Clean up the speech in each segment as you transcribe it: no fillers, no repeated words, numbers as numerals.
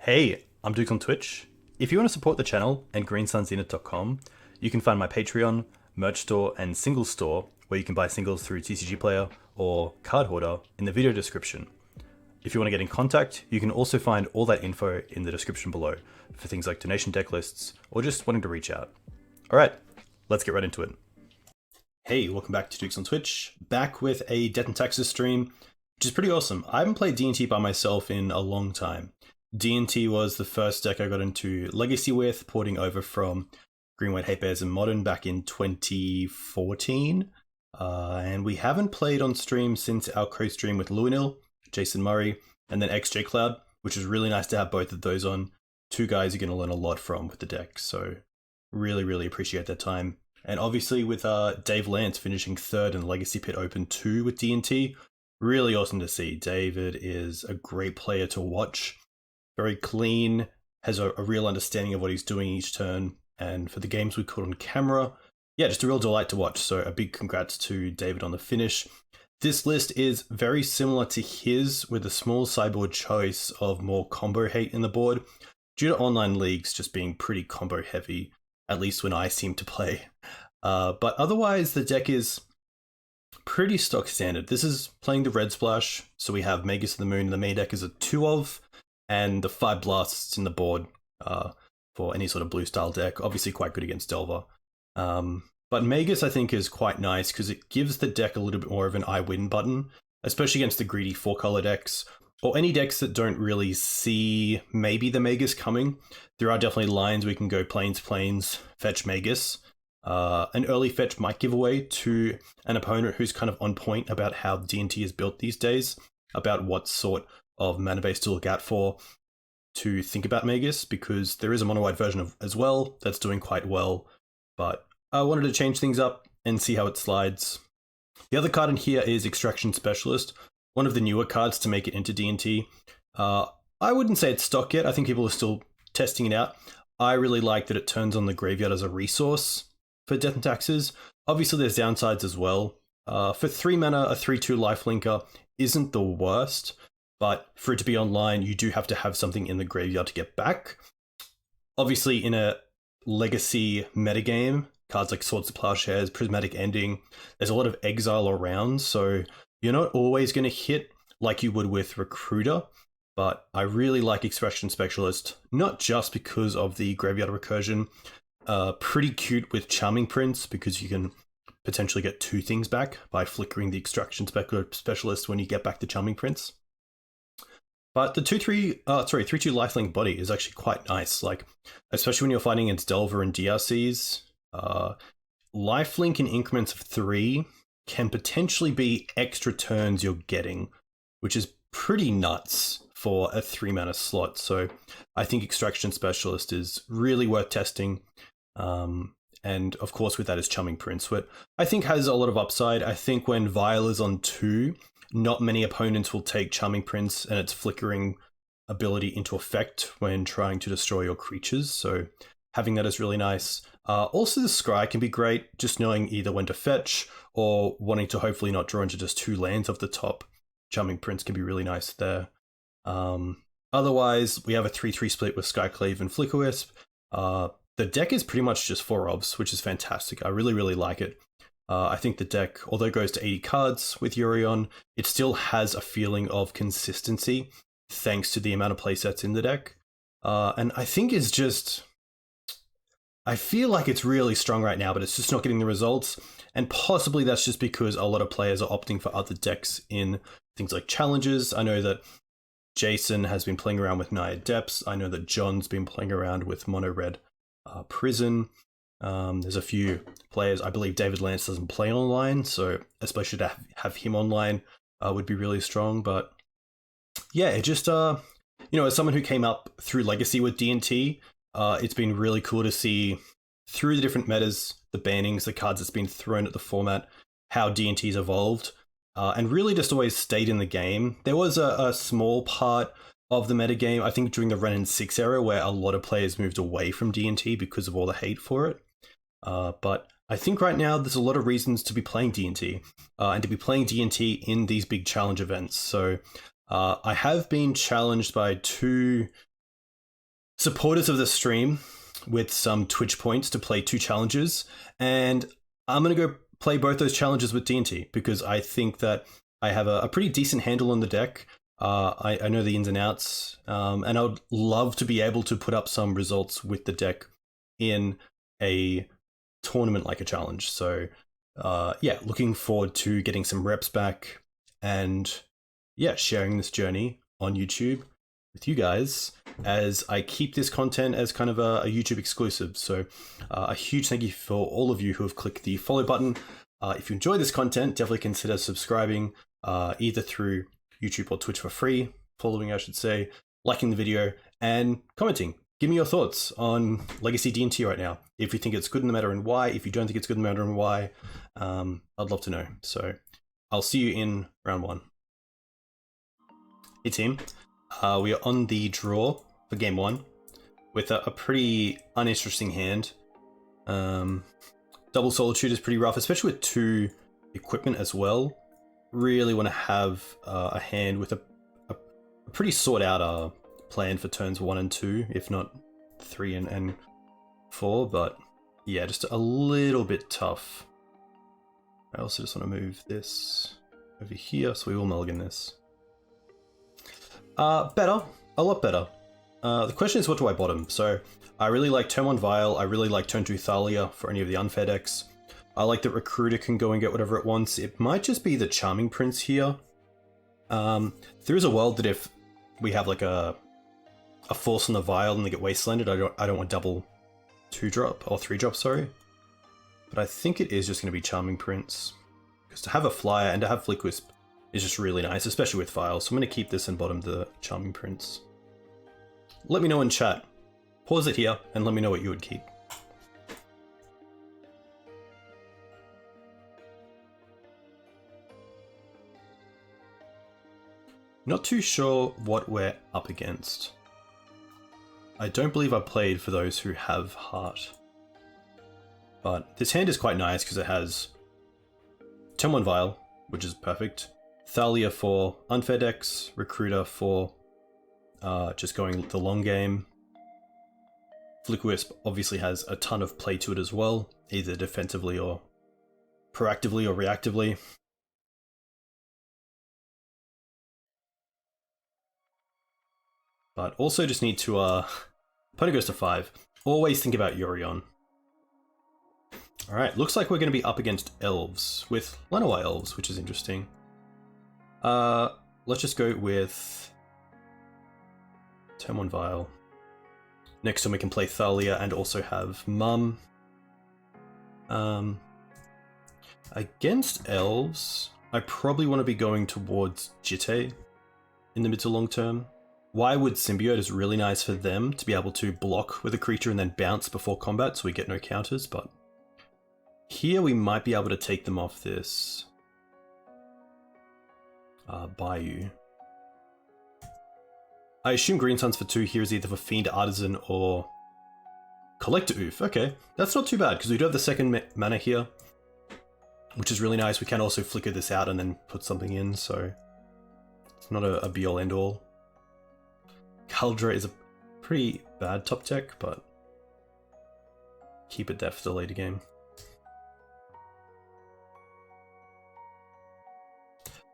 Hey, I'm Duke on Twitch. If you want to support the channel and greensunzenith.com, you can find my Patreon, merch store, and singles store where you can buy singles through TCG Player or Card Hoarder in the video description. If you want to get in contact, you can also find all that info in the description below for things like donation deck lists or just wanting to reach out. Alright, let's get right into it. Hey, welcome back to Dukes on Twitch. Back with a Decktech and Taxes stream, which is pretty awesome. I haven't played D&T by myself in a long time. D&T was the first deck I got into Legacy with, porting over from Green-White Hate Bears and Modern back in 2014. And we haven't played on stream since our co-stream with Lewinil, Jason Murray, and then XJ Cloud, which is really nice to have both of those on. Two guys you're going to learn a lot from with the deck, so really appreciate that time. And obviously with Dave Lance finishing third in Legacy Pit Open 2 with D&T, really awesome to see. David is a great player to watch. Very clean, has a real understanding of what he's doing each turn, and for the games we caught on camera, yeah, just a real delight to watch. So a big congrats to David on the finish. This list is very similar to his, with a small sideboard choice of more combo hate in the board, due to online leagues just being pretty combo heavy, at least when I seem to play. But otherwise, the deck is pretty stock standard. This is playing the red splash, so we have Magus of the Moon. The main deck is a 2 of, and the 5 blasts in the board for any sort of blue style deck. Obviously quite good against Delver. But Magus I think is quite nice because it gives the deck a little bit more of an I win button, especially against the greedy 4-color decks, or any decks that don't really see maybe the Magus coming. There are definitely lines we can go plains, fetch Magus. An early fetch might give away to an opponent who's kind of on point about how D&T is built these days, about what sort of mana base to look out for to think about Magus, because there is a mono-white version of as well that's doing quite well, but I wanted to change things up and see how it slides. The other card in here is Extraction Specialist, one of the newer cards to make it into D&T. I wouldn't say it's stock yet. I think people are still testing it out. I really like that it turns on the graveyard as a resource for Death and Taxes. Obviously there's downsides as well. For 3 mana, a 3/2 lifelinker isn't the worst, but for it to be online, you do have to have something in the graveyard to get back. Obviously, in a legacy metagame, cards like Swords to Plowshares, Prismatic Ending, there's a lot of exile around, so you're not always going to hit like you would with Recruiter, but I really like Extraction Specialist, not just because of the graveyard recursion. Pretty cute with Charming Prince, because you can potentially get 2 things back by flickering the Extraction Specialist when you get back the Charming Prince. But the 3/2 lifelink body is actually quite nice, like, especially when you're fighting against Delver and DRCs. Lifelink in increments of 3 can potentially be extra turns you're getting, which is pretty nuts for a 3 mana slot. So I think Extraction Specialist is really worth testing. And of course with that is Charming Prince, which I think has a lot of upside. I think when Vial is on 2, not many opponents will take Charming Prince and its flickering ability into effect when trying to destroy your creatures, so having that is really nice. Also the Scry can be great, just knowing either when to fetch or wanting to hopefully not draw into just 2 lands off the top. Charming Prince can be really nice there. Otherwise, we have a 3/3 split with Skyclave and Flickerwisp. The deck is pretty much just 4 obs, which is fantastic. I really like it. I think the deck, although it goes to 80 cards with Yorion, it still has a feeling of consistency thanks to the amount of playsets in the deck. And I think it's just, I feel like it's really strong right now, but it's just not getting the results. And possibly that's just because a lot of players are opting for other decks in things like challenges. I know that Jason has been playing around with Naya Depths. I know that John's been playing around with Mono Red Prison. There's a few players. I believe David Lance doesn't play online, so especially to have him online would be really strong. But yeah, it just, as someone who came up through Legacy with D&T, it's been really cool to see through the different metas, the bannings, the cards that's been thrown at the format, how D&T's evolved, and really just always stayed in the game. There was a small part of the metagame, I think during the Ren and 6 era, where a lot of players moved away from D&T because of all the hate for it. But I think right now there's a lot of reasons to be playing D&T, and to be playing D&T in these big challenge events. So I have been challenged by 2 supporters of the stream with some Twitch points to play 2 challenges, and I'm going to go play both those challenges with D&T because I think that I have a pretty decent handle on the deck. I know the ins and outs, and I would love to be able to put up some results with the deck in a tournament like a challenge. So yeah, looking forward to getting some reps back and yeah, sharing this journey on YouTube with you guys as I keep this content as kind of a YouTube exclusive. So a huge thank you for all of you who have clicked the follow button. If you enjoy this content, definitely consider subscribing either through YouTube or Twitch for free, following I should say, liking the video and commenting. Give me your thoughts on Legacy D&T right now. If you think it's good in the meta and why, if you don't think it's good in the meta and why, I'd love to know. So I'll see you in round 1. Hey team, we are on the draw for game 1 with a pretty uninteresting hand. Double Solitude is pretty rough, especially with 2 equipment as well. Really want to have a hand with a pretty sought out plan for turns 1 and 2, if not 3 and 4, but yeah, just a little bit tough. I also just want to move this over here, so we will mulligan this. Better, a lot better. The question is, what do I bottom? So I really like turn 1 Vial, I really like turn 2 Thalia for any of the unfair decks. I like that Recruiter can go and get whatever it wants. It might just be the Charming Prince here. There is a world that if we have like a Force on the Vial and they get Wastelanded, I don't want double 2-drop, or 3-drop, sorry. But I think it is just going to be Charming Prince. Because to have a Flyer and to have Flick Wisp is just really nice, especially with Vial. So I'm going to keep this and bottom the Charming Prince. Let me know in chat. Pause it here and let me know what you would keep. Not too sure what we're up against. I don't believe I've played for those who have Heart. But this hand is quite nice because it has turn 1 Vial, which is perfect. Thalia for unfair decks, Recruiter for just going the long game. Flick Wisp obviously has a ton of play to it as well, either defensively or proactively or reactively. But also just need to, opponent goes to 5. Always think about Yorion. Alright, looks like we're going to be up against Elves, with Llanowar Elves, which is interesting. Let's just go with turn 1 Vial. Next time we can play Thalia and also have Mum. Against Elves, I probably want to be going towards Jitte in the mid to long term. Wirewood Symbiote is really nice for them to be able to block with a creature and then bounce before combat so we get no counters, but here we might be able to take them off this Bayou. I assume Green Suns for 2 here is either for Fiend Artisan or Collector Oof. Okay, that's not too bad because we do have the second mana here, which is really nice. We can also flicker this out and then put something in, so it's not a be-all end-all. Kaldra is a pretty bad top deck, but keep it there for the later game.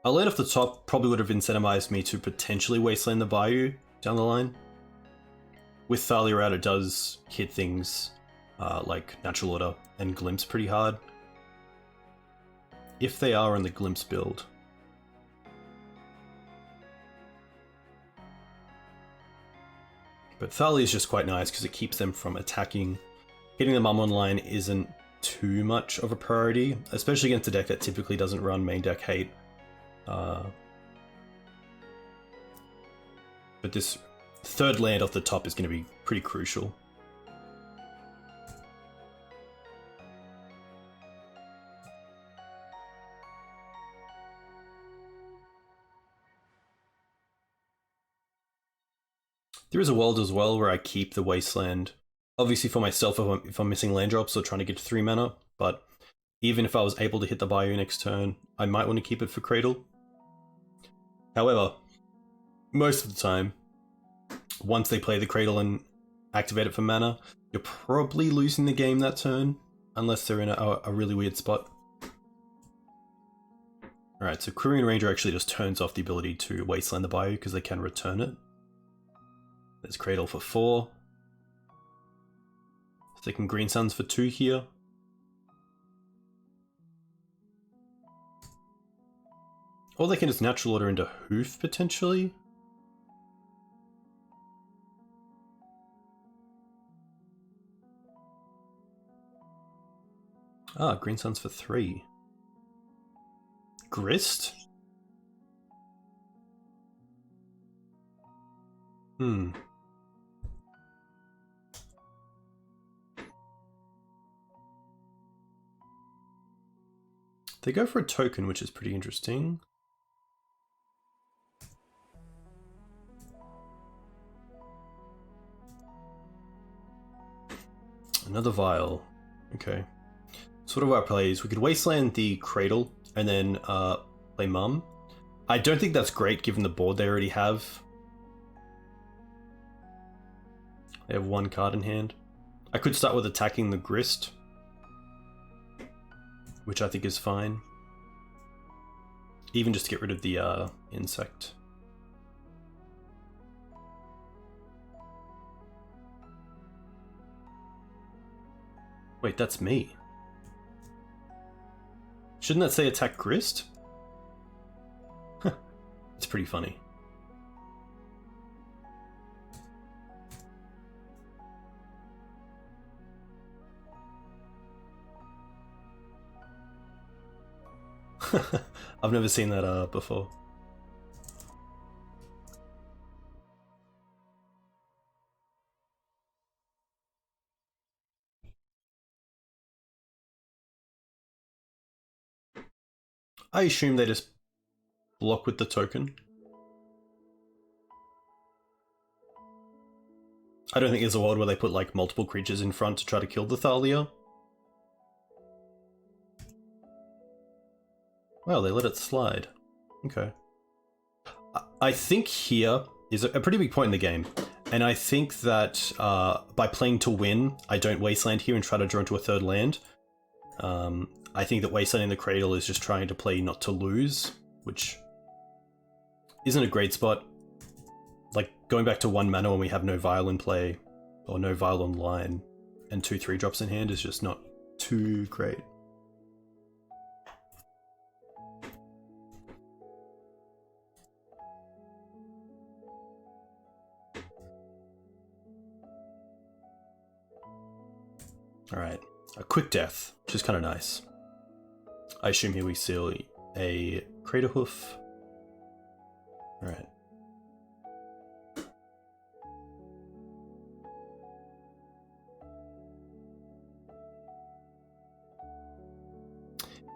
A land off the top probably would have incentivized me to potentially wasteland the Bayou down the line. With Thalia out, it does hit things like Natural Order and Glimpse pretty hard. If they are on the Glimpse build. But Thalia is just quite nice because it keeps them from attacking. Getting the Mum online isn't too much of a priority, especially against a deck that typically doesn't run main deck hate. But this third land off the top is going to be pretty crucial. There is a world as well where I keep the Wasteland, obviously for myself if I'm missing land drops or trying to get to 3 mana, but even if I was able to hit the Bayou next turn, I might want to keep it for Cradle. However, most of the time, once they play the Cradle and activate it for mana, you're probably losing the game that turn, unless they're in a really weird spot. Alright, so Quirion Ranger actually just turns off the ability to Wasteland the Bayou because they can return it. There's Cradle for 4. Sticking Green Suns for 2 here. Or they can just natural order into Hoof, potentially. Ah, Green Suns for 3. Grist? They go for a token, which is pretty interesting. Another Vial. Okay. Sort of our plays. We could Wasteland the Cradle and then play Mum. I don't think that's great given the board they already have. They have 1 card in hand. I could start with attacking the Grist, which I think is fine. Even just to get rid of the insect. Wait, that's me. Shouldn't that say attack Grist? It's pretty funny. I've never seen that before. I assume they just block with the token. I don't think there's a world where they put like multiple creatures in front to try to kill the Thalia. Well, they let it slide. Okay. I think here is a pretty big point in the game. And I think that by playing to win, I don't Wasteland here and try to draw into a 3rd land. I think that Wastelanding the Cradle is just trying to play not to lose, which isn't a great spot. Like, going back to 1 mana when we have no Vial in play, or no Vial on line, and 2 3-drops in hand is just not too great. Alright, a quick death, which is kind of nice. I assume here we see a Crater Hoof. Alright.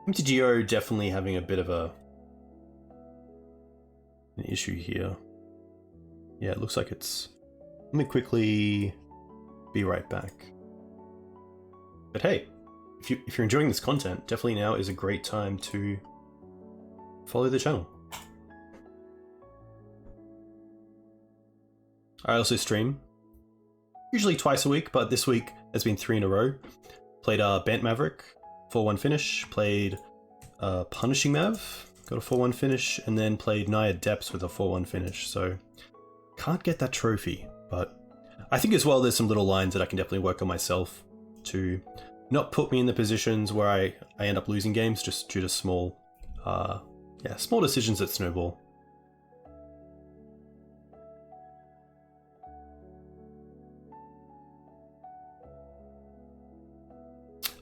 MTGO definitely having a bit of an issue here. Yeah, it looks like it's... Let me quickly be right back. But hey, if you're enjoying this content, definitely now is a great time to follow the channel. I also stream, usually twice a week, but this week has been 3 in a row. Played Bant Maverick, 4-1 finish, played Punishing Mav, got a 4-1 finish, and then played Naya Depths with a 4-1 finish, so can't get that trophy, but I think as well there's some little lines that I can definitely work on myself to not put me in the positions where I end up losing games just due to small decisions that snowball.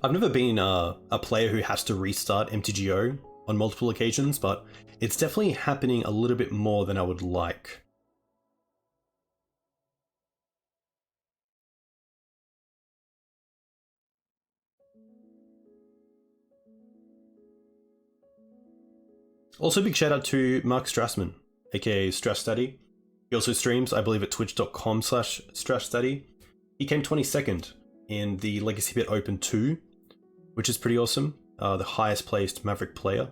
I've never been a player who has to restart MTGO on multiple occasions, but it's definitely happening a little bit more than I would like. Also, big shout out to Mark Strassman, aka Strass Study. He also streams, I believe, at twitch.com/StrassStudy. He came 22nd in the Legacy Pit Open 2, which is pretty awesome. The highest placed Maverick player.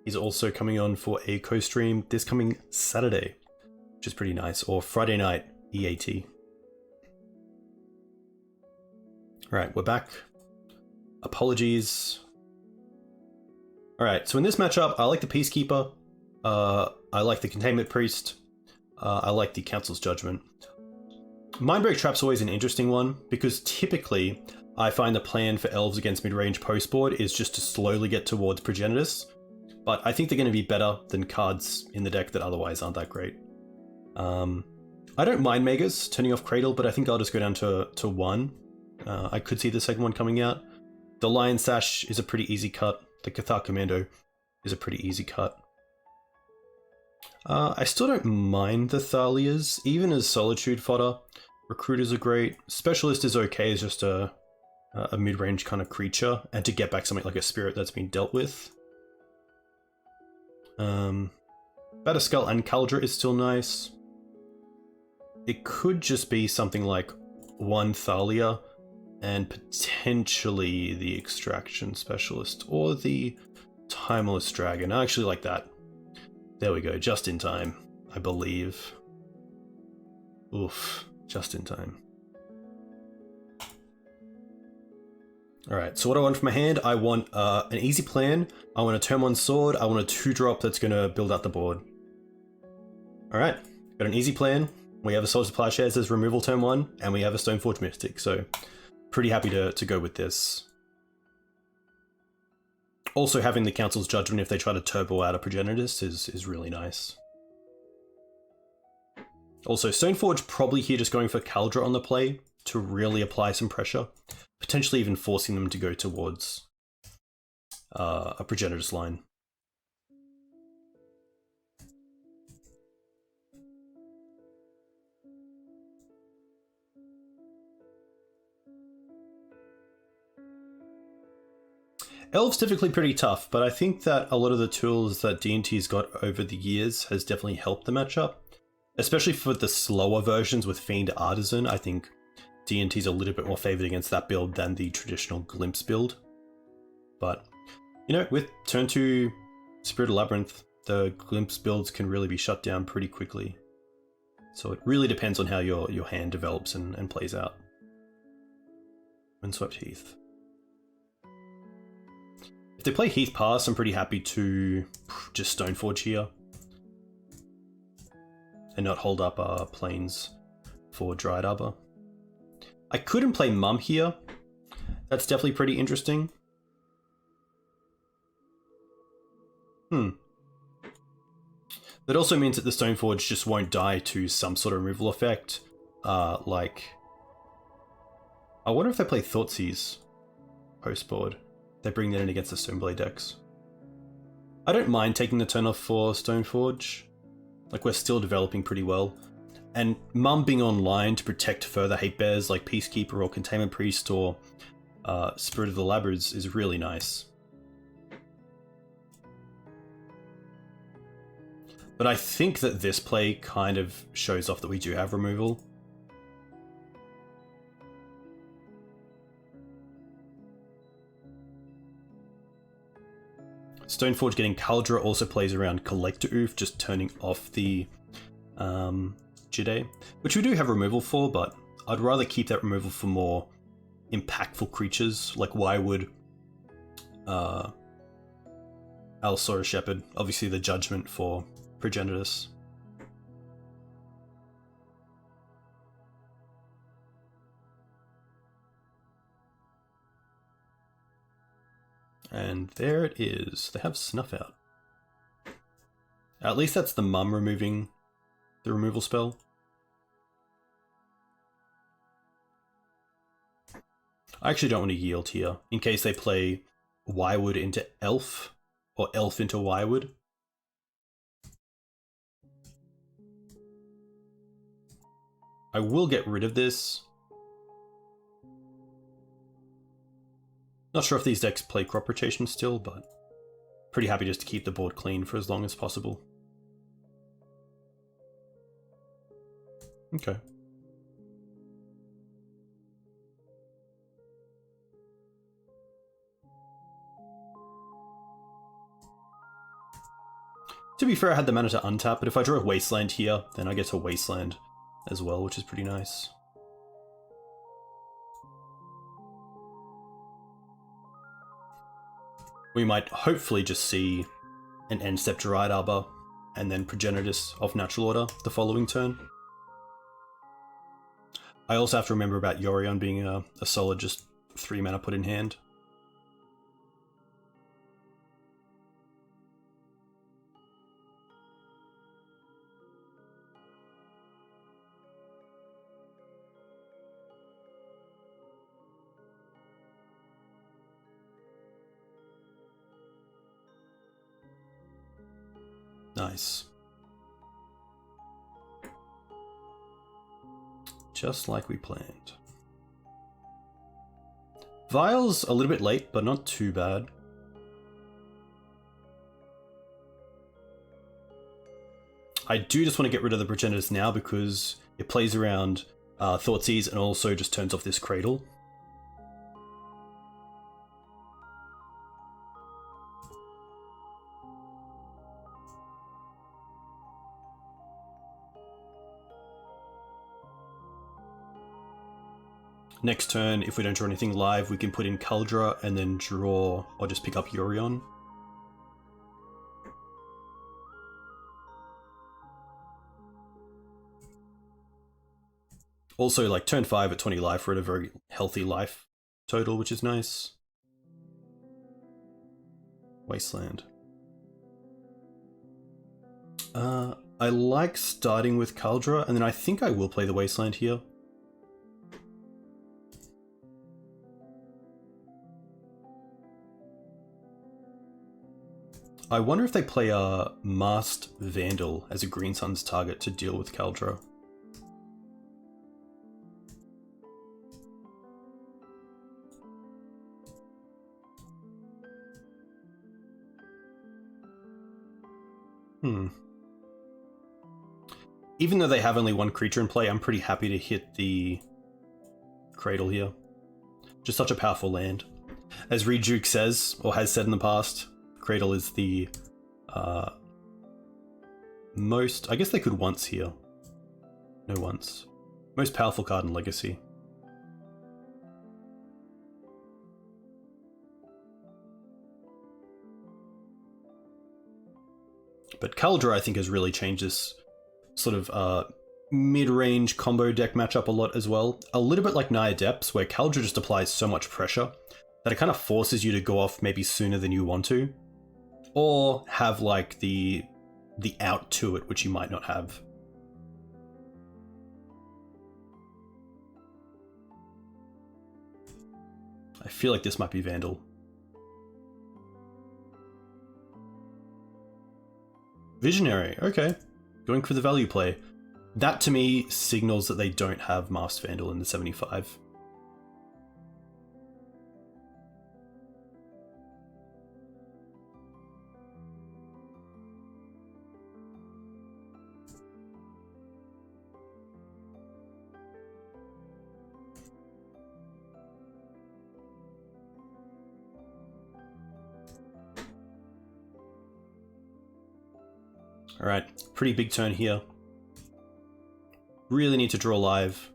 He's also coming on for a co-stream this coming Saturday, which is pretty nice, or Friday night EAT. Alright, we're back. Apologies. Alright, so in this matchup, I like the Peacekeeper. I like the Containment Priest. I like the Council's Judgment. Mindbreak Trap's always an interesting one, because typically I find the plan for elves against midrange post-board is just to slowly get towards Progenitus, but I think they're going to be better than cards in the deck that otherwise aren't that great. I don't mind Megas turning off Cradle, but I think I'll just go down to 1. I could see the second one coming out. The Lion Sash is a pretty easy cut. The Cathar Commando is a pretty easy cut. I still don't mind the Thalias, even as Solitude fodder. Recruiters are great. Specialist is okay as just a mid-range kind of creature, and to get back something like a Spirit that's been dealt with. Batterskull and Caldra is still nice. It could just be something like 1 Thalia and potentially the Extraction Specialist or the Timeless Dragon. I actually like that. There we go, just in time, I believe. Oof, just in time. Alright, so what I want from my hand, I want an easy plan, I want a turn 1 sword, I want a 2-drop that's going to build out the board. Alright, got an easy plan, we have a Swords of Plowshares as removal turn 1, and we have a Stoneforge Mystic, so pretty happy to go with this. Also having the Council's Judgment if they try to turbo out a Progenitus is really nice. Also, Stoneforge probably here just going for Caldra on the play to really apply some pressure, potentially even forcing them to go towards a Progenitus line. Elves typically pretty tough, but I think that a lot of the tools that D&T's got over the years has definitely helped the matchup. Especially for the slower versions with Fiend Artisan, I think D&T's a little bit more favored against that build than the traditional Glimpse build. But, you know, with turn 2 Spirit of Labyrinth, the Glimpse builds can really be shut down pretty quickly. So it really depends on how your hand develops and plays out. Windswept Heath. If they play Heath Pass, I'm pretty happy to just Stoneforge here. And not hold up Plains for Dryad Arbor. I couldn't play Mum here. That's definitely pretty interesting. That also means that the Stoneforge just won't die to some sort of removal effect. Like... I wonder if they play Thoughtseize post-board. They bring that in against the Stoneblade decks. I don't mind taking the turn off for Stoneforge. Like, we're still developing pretty well. And Mum being online to protect further hate bears like Peacekeeper or Containment Priest or Spirit of the Labyrinth is really nice. But I think that this play kind of shows off that we do have removal. Stoneforge getting Caldra also plays around Collector Oof, just turning off the Jide, which we do have removal for, but I'd rather keep that removal for more impactful creatures, like why would Allosaurus Shepherd, obviously the Judgment for Progenitus. And there it is. They have Snuff Out. At least that's the Mum removing the removal spell. I actually don't want to yield here, in case they play Wywood into Elf, or Elf into Wywood. I will get rid of this. Not sure if these decks play Crop Rotation still, but pretty happy just to keep the board clean for as long as possible. Okay. To be fair, I had the mana to untap, but if I draw a Wasteland here, then I get a Wasteland as well, which is pretty nice. We might hopefully just see an end step Dryad Arbor and then Progenitus of Natural Order the following turn. I also have to remember about Yorion being a solid just 3 mana put in hand. Nice. Just like we planned. Vial's a little bit late, but not too bad. I do just want to get rid of the Progenitus now because it plays around Thoughtseize and also just turns off this Cradle. Next turn, if we don't draw anything live, we can put in Kaldra and then draw, or just pick up Yorion. Also, like, turn 5 at 20 life, we're at a very healthy life total, which is nice. Wasteland. I like starting with Kaldra, and then I think I will play the Wasteland here. I wonder if they play a Masked Vandal as a Green Sun's target to deal with Kaldra. Even though they have only one creature in play, I'm pretty happy to hit the Cradle here. Just such a powerful land. As Rejuke says, or has said in the past, Cradle is the most... I guess they could once here. No once. Most powerful card in Legacy. But Kaldra, I think, has really changed this sort of mid-range combo deck matchup a lot as well. A little bit like Naya Depths, where Kaldra just applies so much pressure that it kind of forces you to go off maybe sooner than you want to. Or have, like, the out to it, which you might not have. I feel like this might be Vandal. Visionary, okay. Going for the value play. That, to me, signals that they don't have Masked Vandal in the 75. Alright, pretty big turn here. Really need to draw live.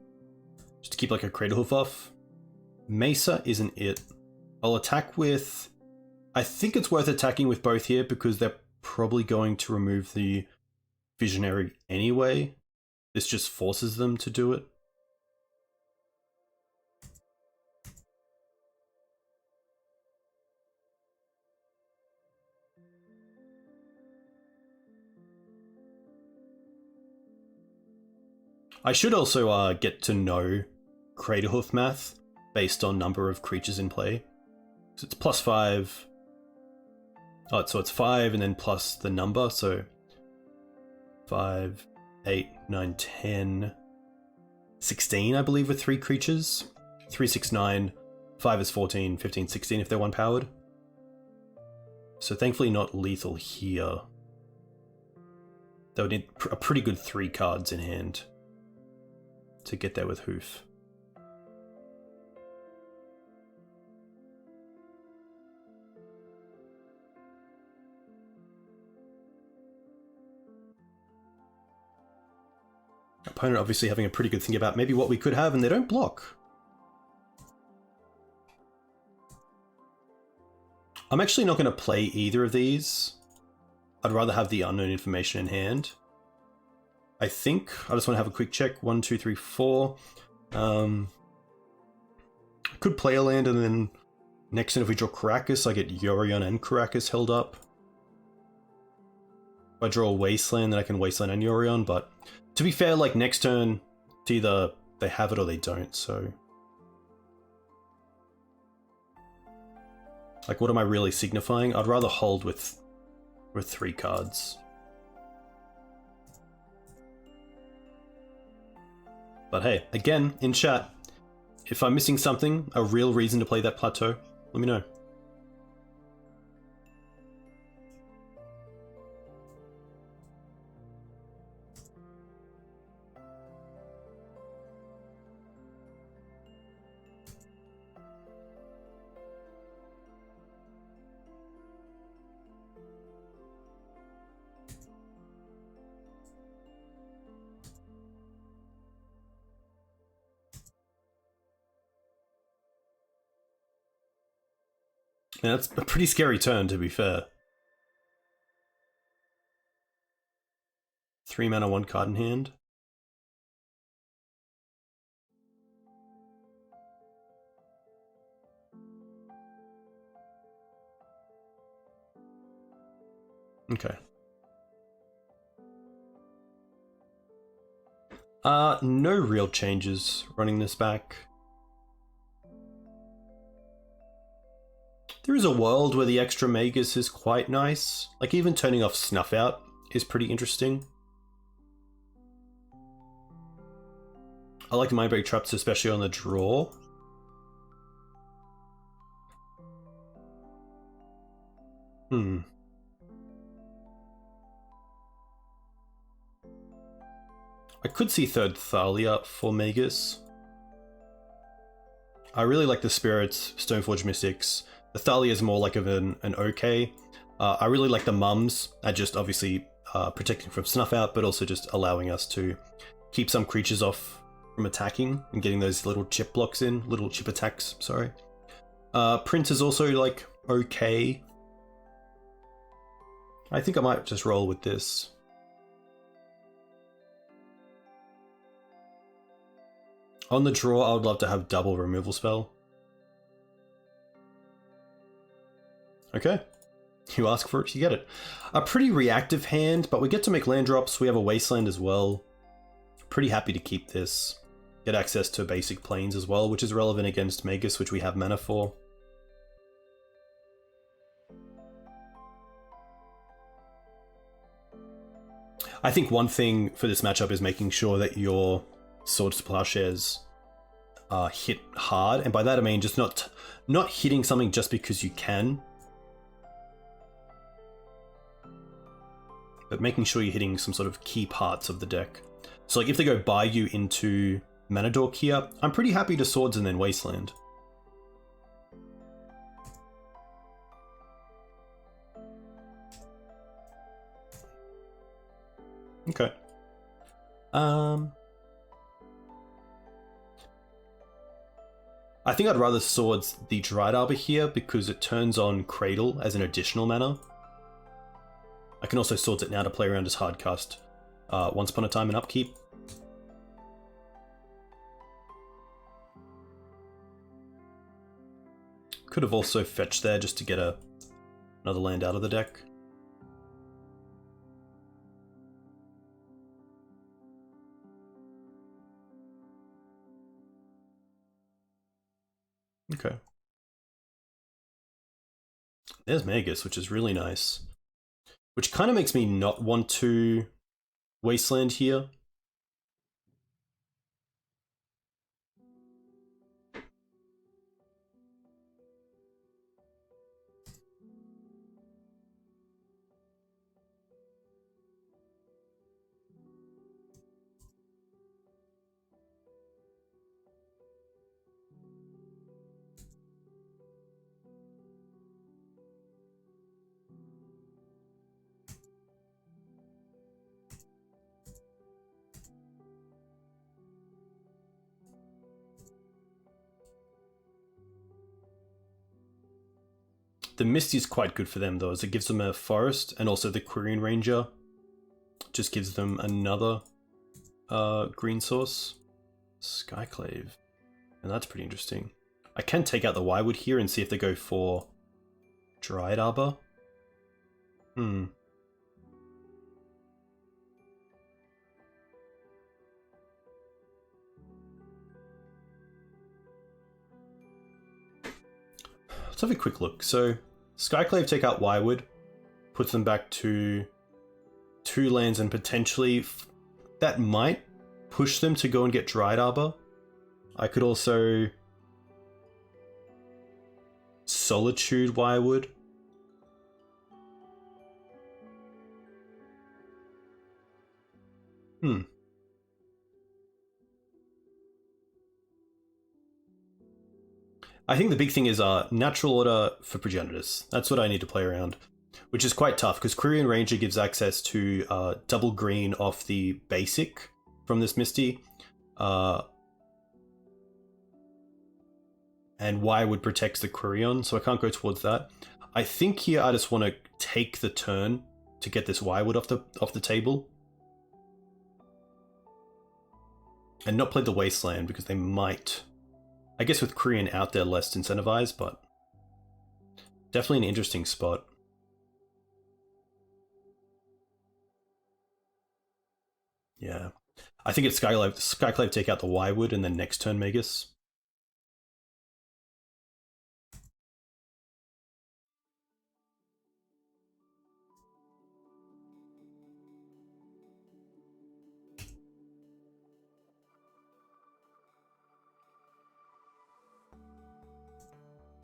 Just to keep like a Cradle Hoof off. Mesa isn't it. I'll attack with... I think it's worth attacking with both here because they're probably going to remove the Visionary anyway. This just forces them to do it. I should also get to know Craterhoof math based on number of creatures in play. So it's +5. Oh, so it's 5 and then plus the number, so 5, 8, 9, 10, 16, I believe, with 3 creatures. 3, 6, 9, 5 is 14, 15, 16 if they're 1 powered. So thankfully not lethal here. They would need a pretty good 3 cards in hand to get there with Hoof. Opponent obviously having a pretty good think about maybe what we could have, and they don't block. I'm actually not going to play either of these. I'd rather have the unknown information in hand. I think I just want to have a quick check. 1, 2, 3, 4. Could play a land, and then next turn if we draw Karakas, I get Yorion and Karakas held up. If I draw a Wasteland, then I can Wasteland and Yorion, but to be fair, like next turn, it's either they have it or they don't, so... Like, what am I really signifying? I'd rather hold with 3 cards. But hey, again, in chat, if I'm missing something, a real reason to play that plateau, let me know. Yeah, that's a pretty scary turn, to be fair. 3 mana, 1 card in hand. Okay. No real changes running this back. There is a world where the extra Magus is quite nice. Like, even turning off Snuff Out is pretty interesting. I like Mindbreak Traps, especially on the draw. I could see third Thalia for Magus. I really like the Spirits, Stoneforge Mystics. The Thalia is more like of an okay. I really like the Mums, just obviously protecting from Snuff Out, but also just allowing us to keep some creatures off from attacking and getting those little chip blocks in, little chip attacks, sorry. Prince is also like okay. I think I might just roll with this. On the draw, I would love to have double removal spell. Okay. You ask for it, you get it. A pretty reactive hand, but we get to make land drops. We have a Wasteland as well. Pretty happy to keep this. Get access to basic planes as well, which is relevant against Magus, which we have mana for. I think one thing for this matchup is making sure that your Swords to Plowshares hit hard, and by that I mean just not hitting something just because you can, but making sure you're hitting some sort of key parts of the deck. So like if they go by you into Mana Dork here, I'm pretty happy to Swords and then Wasteland. Okay. I think I'd rather Swords the Dried Arbor here because it turns on Cradle as an additional mana. I can also Swords it now to play around as Hardcast Once Upon a Time and Upkeep. Could have also fetched there just to get another land out of the deck. Okay. There's Magus, which is really nice. Which kind of makes me not want to Wasteland here. The Misty is quite good for them though, as it gives them a forest, and also the Quirion Ranger just gives them another green source. Skyclave. And that's pretty interesting. I can take out the Wirewood here and see if they go for Dryad Arbor. Let's have a quick look. So, Skyclave take out Wirewood, puts them back to 2 lands, and potentially that might push them to go and get Dryad Arbor. I could also Solitude Wirewood. I think the big thing is natural order for Progenitors. That's what I need to play around, which is quite tough because Quirion Ranger gives access to double green off the basic from this Misty. And Wirewood protects the Quirion, so I can't go towards that. I think here I just want to take the turn to get this Wirewood off the table. And not play the Wasteland because they might... I guess with Quirion out there, less incentivized, but definitely an interesting spot. Yeah. I think it's Skyclave take out the Wirewood and then next turn Magus.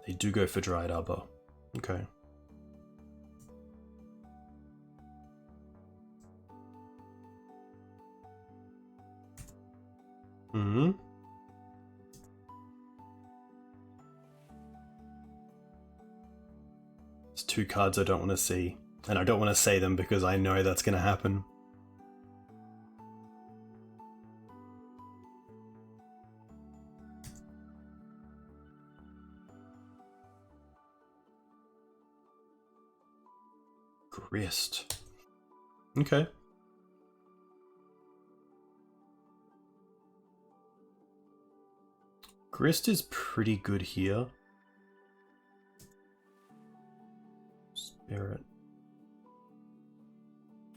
They do go for Dryad Arbor. Okay. There's 2 cards I don't want to see. And I don't want to say them because I know that's going to happen. Grist. Okay. Grist is pretty good here. Spirit.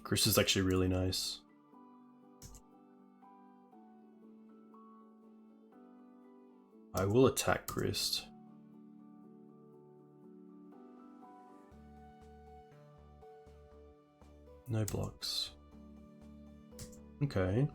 Grist is actually really nice. I will attack Grist. No blocks. Okay.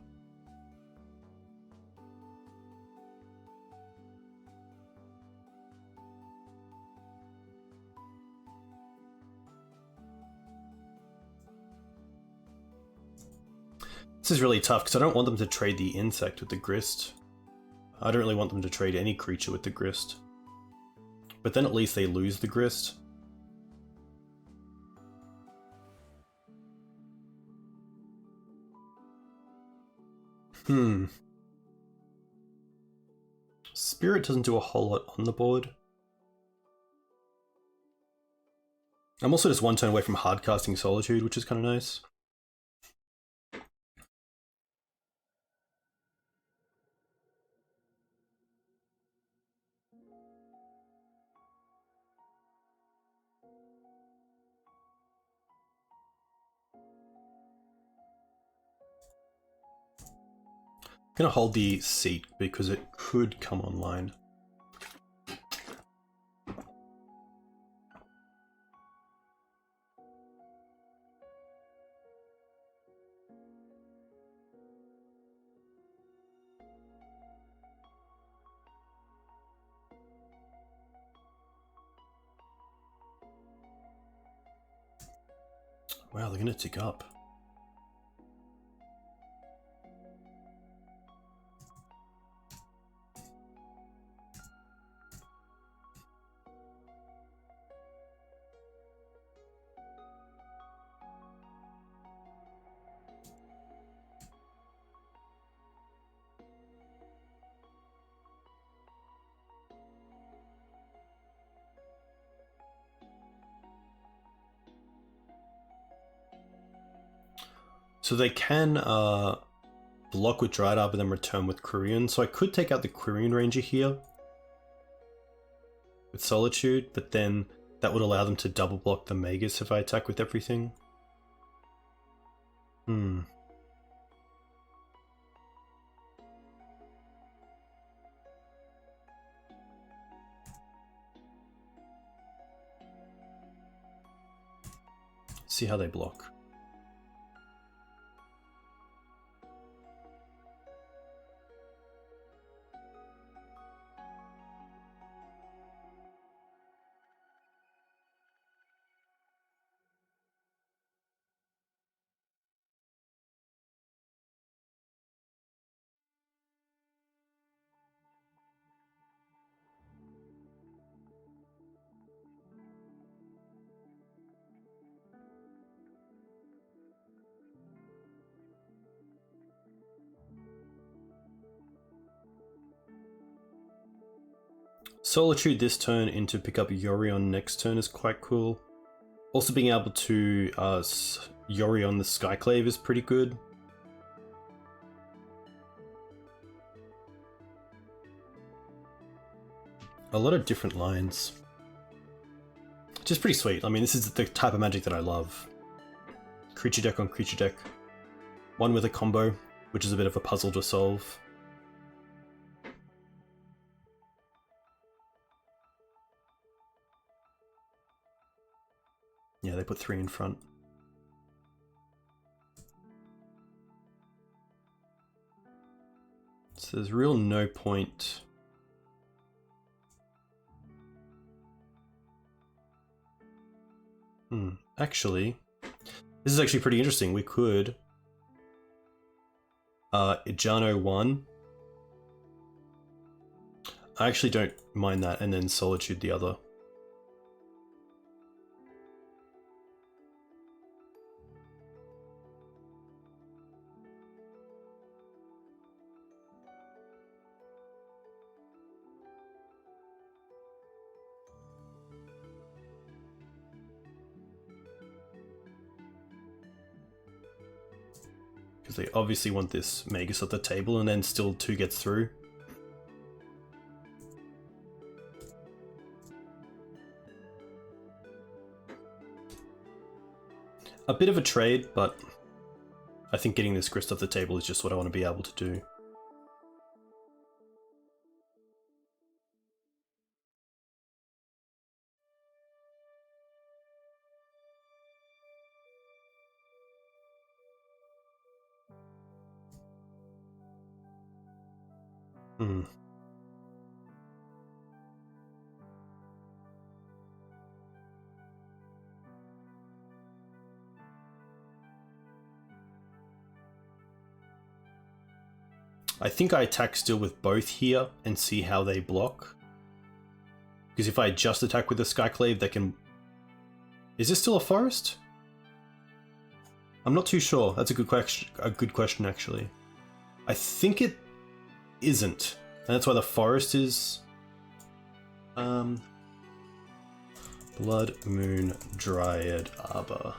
This is really tough because I don't want them to trade the insect with the Grist. I don't really want them to trade any creature with the Grist. But then at least they lose the Grist. Spirit doesn't do a whole lot on the board. I'm also just 1 turn away from hard casting Solitude, which is kind of nice. I'm gonna hold the seat because it could come online. Wow, they're gonna tick up. So they can block with Dryad Arbor, then return with Quirion. So I could take out the Quirion Ranger here with Solitude, but then that would allow them to double block the Magus if I attack with everything. See how they block. Solitude this turn into pick up Yorion next turn is quite cool. Also being able to Yorion the Skyclave is pretty good. A lot of different lines. Which is pretty sweet. I mean, this is the type of magic that I love. Creature deck on creature deck. One with a combo, which is a bit of a puzzle to solve. Yeah, they put 3 in front. So there's real no point. Actually, this is actually pretty interesting. We could Ijano 1. I actually don't mind that, and then Solitude the other. Because they obviously want this Magus at the table, and then still 2 gets through. A bit of a trade, but I think getting this Grist off the table is just what I want to be able to do. I think I attack still with both here and see how they block. Because if I just attack with the Skyclave, they can... Is this still a forest? I'm not too sure. That's a good question, actually. I think it isn't. And that's why the forest is... Blood Moon Dryad Arbor.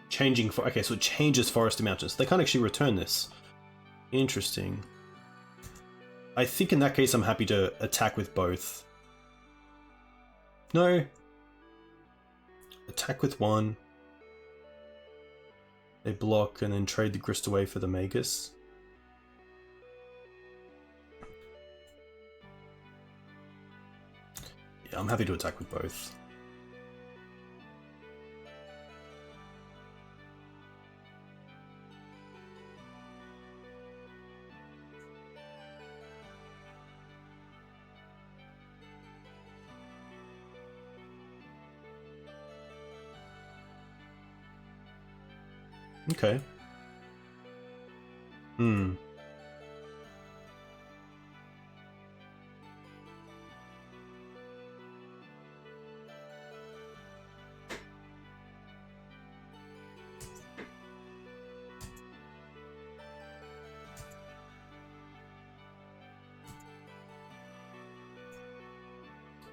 Changing for... Okay, so it changes forest to mountains. They can't actually return this. Interesting. I think in that case I'm happy to attack with both. No. Attack with one. They block and then trade the Grist away for the Magus. Yeah, I'm happy to attack with both. Okay.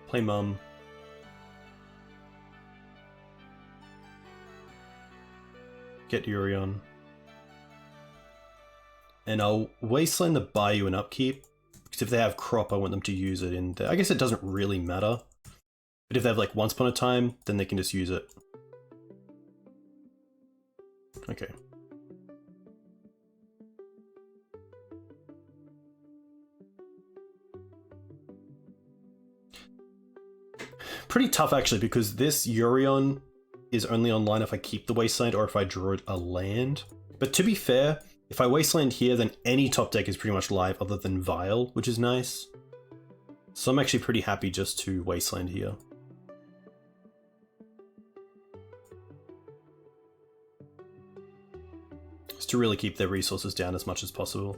Play Mum. get Yorion. And I'll Wasteland the Bayou and upkeep, because if they have crop, I want them to use it in there. I guess it doesn't really matter. But if they have like Once Upon a Time, then they can just use it. Okay. Pretty tough actually, because this Yorion is only online if I keep the Wasteland or if I draw a land. But to be fair, if I Wasteland here, then any top deck is pretty much live other than Vile, which is nice. So I'm actually pretty happy just to Wasteland here. Just to really keep their resources down as much as possible.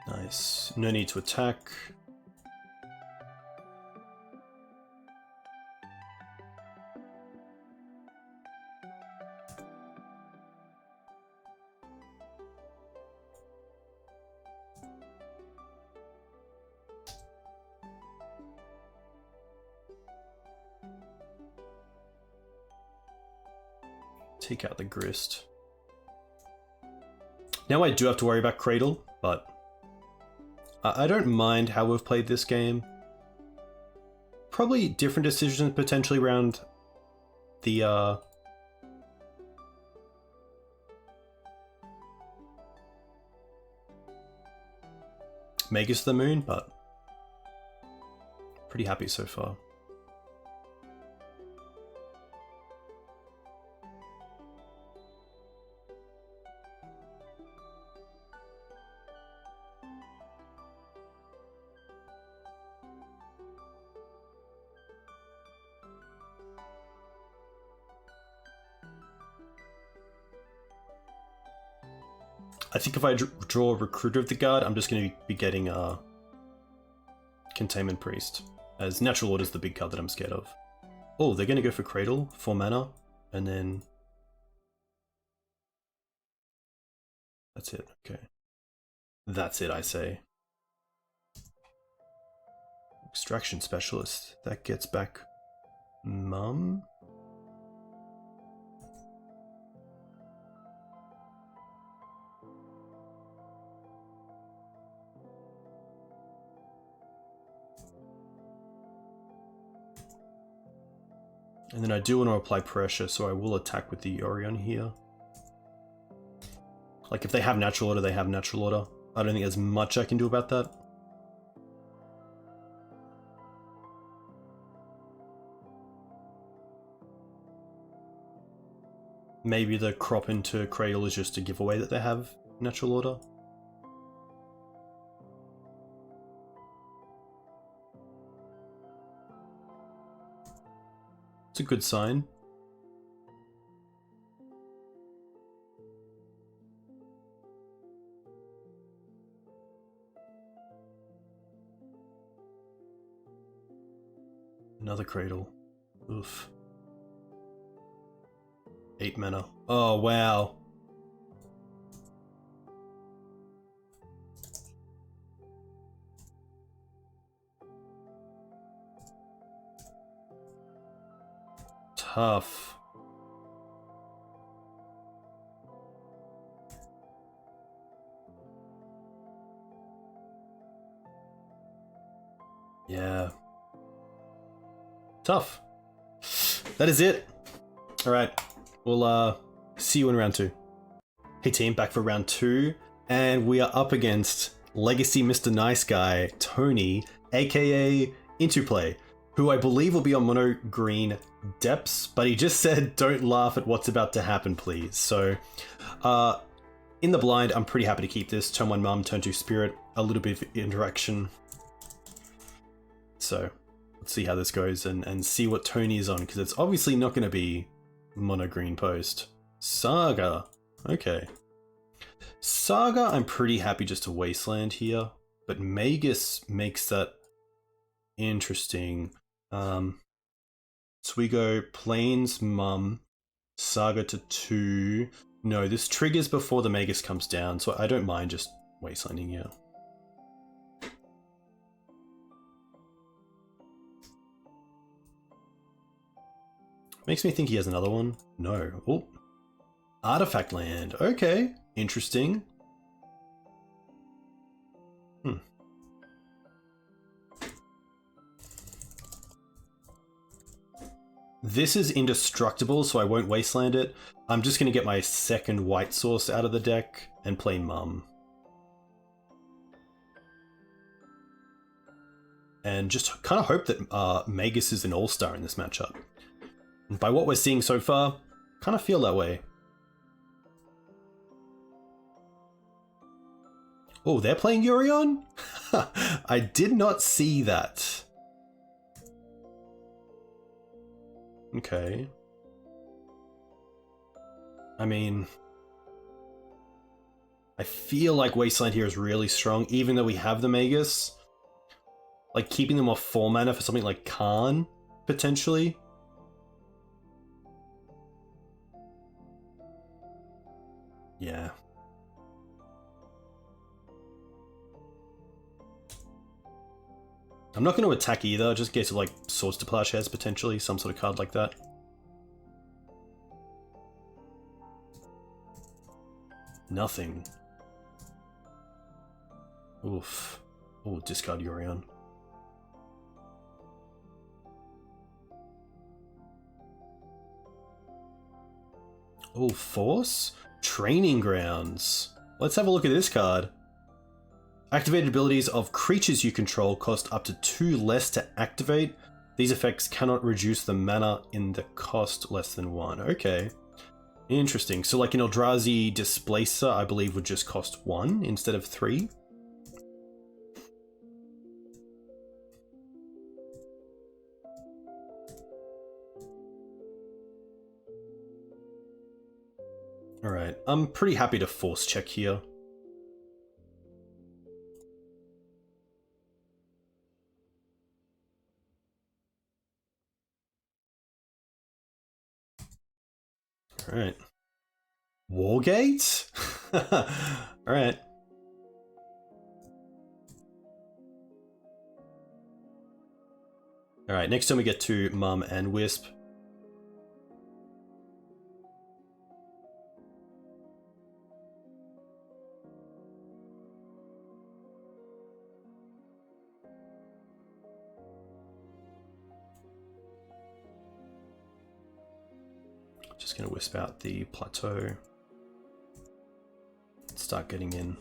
Nice. No need to attack. Take out the Grist. Now I do have to worry about Cradle, but I don't mind how we've played this game. Probably different decisions potentially around the Magus of the Moon, but pretty happy so far. I think if I draw Recruiter of the Guard, I'm just going to be getting Containment Priest, as Natural Order is the big card that I'm scared of. Oh, they're going to go for Cradle, 4 mana, and then... That's it, okay. That's it, I say. Extraction Specialist, that gets back Mum? And then I do want to apply pressure, so I will attack with the Yorion here. Like, if they have Natural Order, they have Natural Order. I don't think there's much I can do about that. Maybe the crop into Cradle is just a giveaway that they have Natural Order. It's a good sign. Another Cradle. Oof. 8 mana. Oh, wow. Tough. Yeah. Tough. That is it. Alright. We'll see you in round 2. Hey team, back for round 2. And we are up against Legacy Mr. Nice Guy, Tony, aka Interplay, who I believe will be on mono green depths, but he just said don't laugh at what's about to happen, please. So in the blind, I'm pretty happy to keep this. Turn 1 Mum, turn 2 Spirit, a little bit of interaction. So let's see how this goes and see what Tony is on, because it's obviously not going to be mono green post. Saga. Okay. Saga, I'm pretty happy just to Wasteland here, but Magus makes that Interesting. So we go Plains, Mum, Saga to 2. No, this triggers before the Magus comes down, so I don't mind just wastelanding here. Makes me think he has another one. No. Oh. Artifact land. Okay. Interesting. This is indestructible, so I won't wasteland it. I'm just going to get my second white source out of the deck and play Mum. And just kind of hope that Magus is an all-star in this matchup. And by what we're seeing so far, kind of feel that way. Oh, they're playing Yorion? I did not see that. Okay. I mean, I feel like Wasteland here is really strong, even though we have the Magus. Like, keeping them off 4 mana for something like Khan, potentially. Yeah. I'm not going to attack either, just get to like Swords to Plowshares potentially, some sort of card like that. Nothing. Oof. Oh, discard Yorion. Oh, Force? Training Grounds. Let's have a look at this card. Activated abilities of creatures you control cost up to 2 less to activate. These effects cannot reduce the mana in the cost less than 1. Okay. Interesting. So like an Eldrazi Displacer, I believe, would just cost 1 instead of 3. Alright, I'm pretty happy to force check here. Alright. Wargate? Alright. Alright, next time we get to Mum and Wisp. Just going to wisp out the plateau. Start getting in.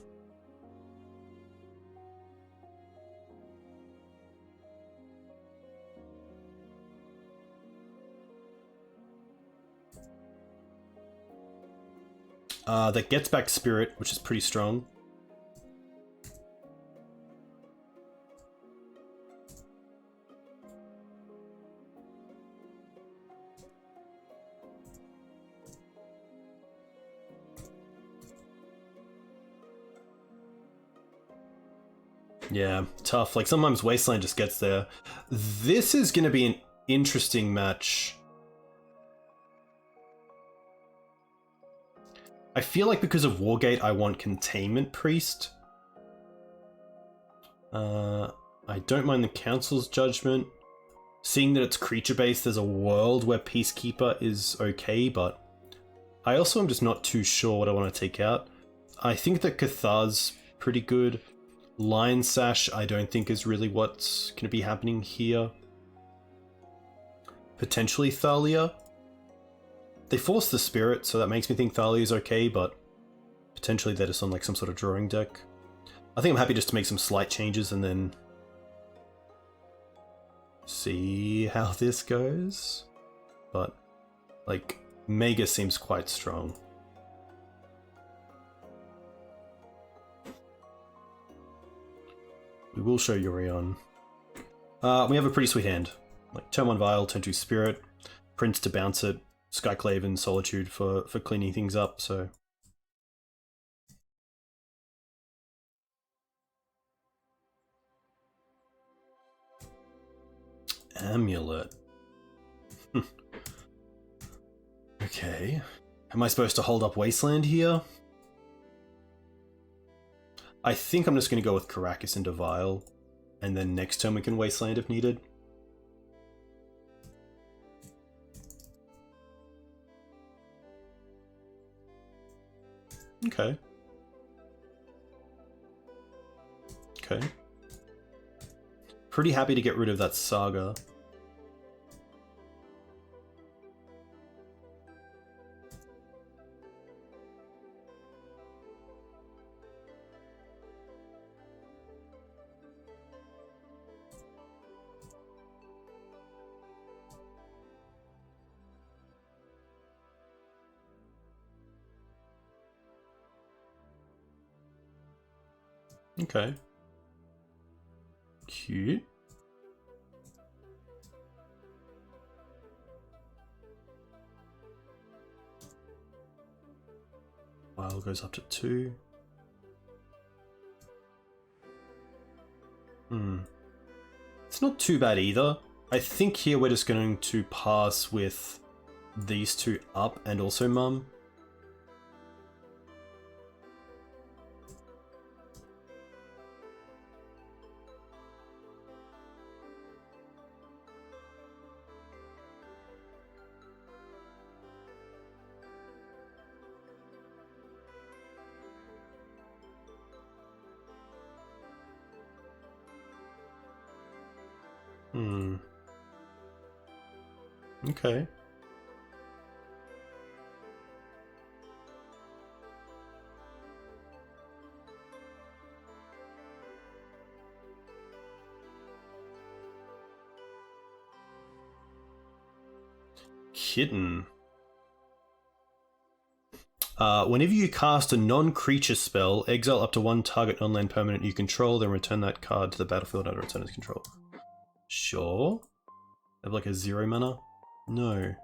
That gets back Spirit, which is pretty strong. Yeah, tough. Like, sometimes Wasteland just gets there. This is going to be an interesting match. I feel like because of Wargate, I want Containment Priest. I don't mind the Council's Judgment. Seeing that it's creature-based, there's a world where Peacekeeper is okay, but I also am just not too sure what I want to take out. I think that Cathar's pretty good. Lion Sash, I don't think is really what's going to be happening here. Potentially Thalia. They force the Spirit, so that makes me think Thalia is okay, but potentially they're just on like some sort of drawing deck. I think I'm happy just to make some slight changes and then see how this goes. But, like, Mega seems quite strong. We will show Yorion. We have a pretty sweet hand. Like, turn 1 Vial, turn 2 Spirit, Prince to bounce it, Skyclave and Solitude for cleaning things up, so... Amulet. Okay. Am I supposed to hold up Wasteland here? I think I'm just going to go with Karakas into Vile, and then next turn we can Wasteland if needed. Okay. Okay. Pretty happy to get rid of that Saga. Okay. Cute. Vile goes up to 2. It's not too bad either. I think here we're just going to pass with these two up and also Mum. Okay. Kitten. Whenever you cast a non-creature spell, exile up to one target non-land permanent you control, then return that card to the battlefield under its owner's control. Sure. Have like a 0 mana? No.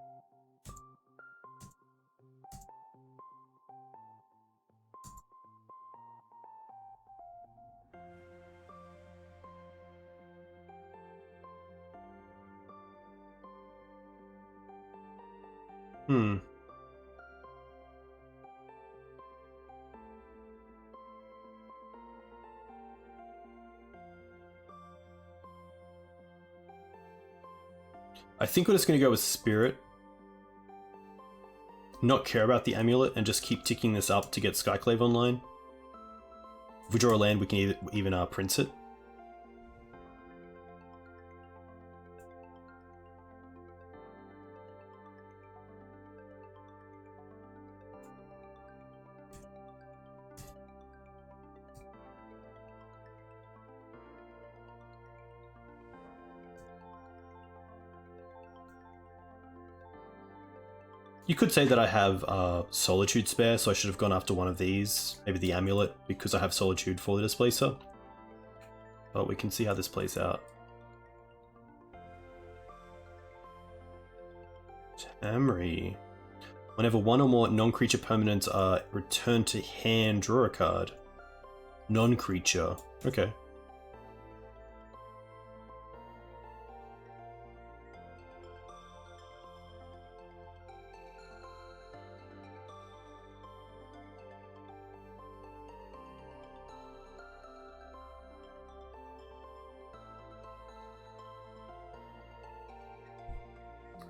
I think we're just going to go with Spirit. Not care about the amulet and just keep ticking this up to get Skyclave online. If we draw a land, we can even prince it. You could say that I have Solitude spare, so I should have gone after one of these. Maybe the Amulet, because I have Solitude for the Displacer. But we can see how this plays out. Tamri. Whenever one or more non-creature permanents are returned to hand, draw a card. Non-creature. Okay.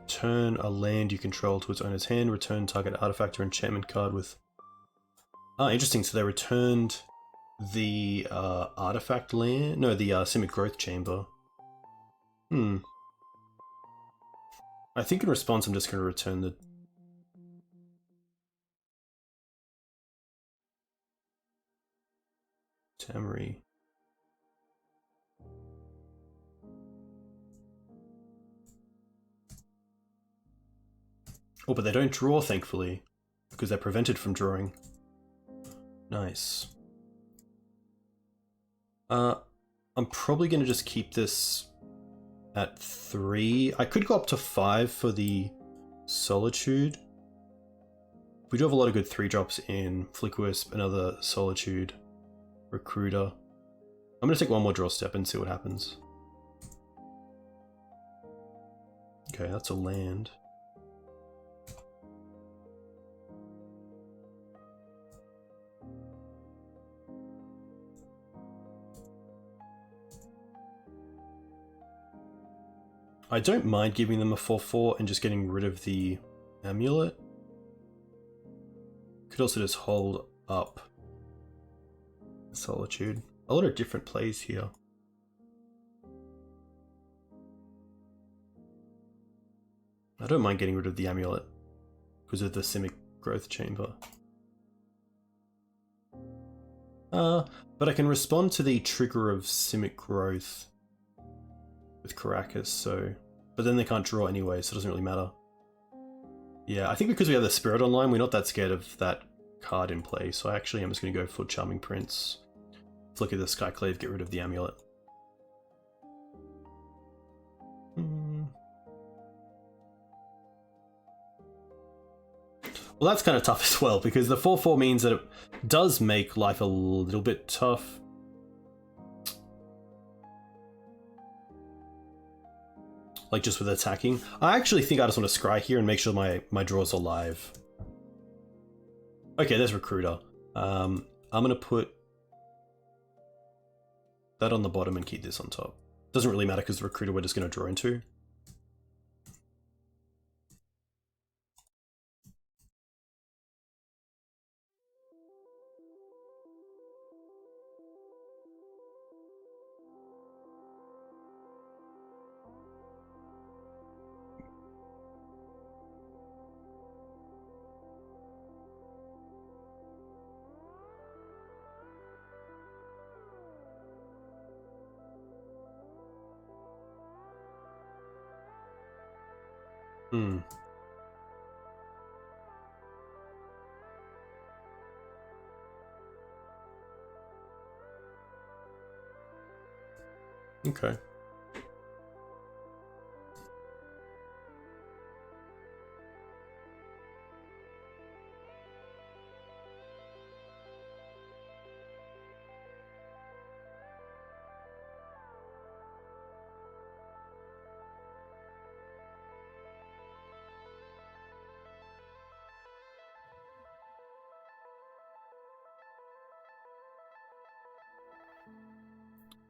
Turn a land you control to its owner's hand, return target artifact or enchantment card with... Ah, interesting, so they returned the artifact land? No, the Simic Growth Chamber. I think in response I'm just going to return the... Tamri. Oh, but they don't draw, thankfully, because they're prevented from drawing. Nice. I'm probably going to just keep this at 3. I could go up to 5 for the Solitude. We do have a lot of good 3-drops in Flickwisp, another Solitude, Recruiter. I'm going to take one more draw step and see what happens. Okay, that's a land. I don't mind giving them a 4/4 and just getting rid of the amulet. Could also just hold up Solitude. A lot of different plays here. I don't mind getting rid of the amulet because of the Simic Growth Chamber. But I can respond to the trigger of Simic Growth with Caracas, so... But then they can't draw anyway, so it doesn't really matter. Yeah, I think because we have the Spirit Online, we're not that scared of that card in play, so I actually am just going to go for Charming Prince. Flicker the Skyclave, get rid of the amulet. Well, that's kind of tough as well, because the 4/4 means that it does make life a little bit tough. Like, just with attacking. I actually think I just want to scry here and make sure my draws are live. Okay, there's Recruiter. I'm going to put that on the bottom and keep this on top. Doesn't really matter because the Recruiter we're just going to draw into. Okay.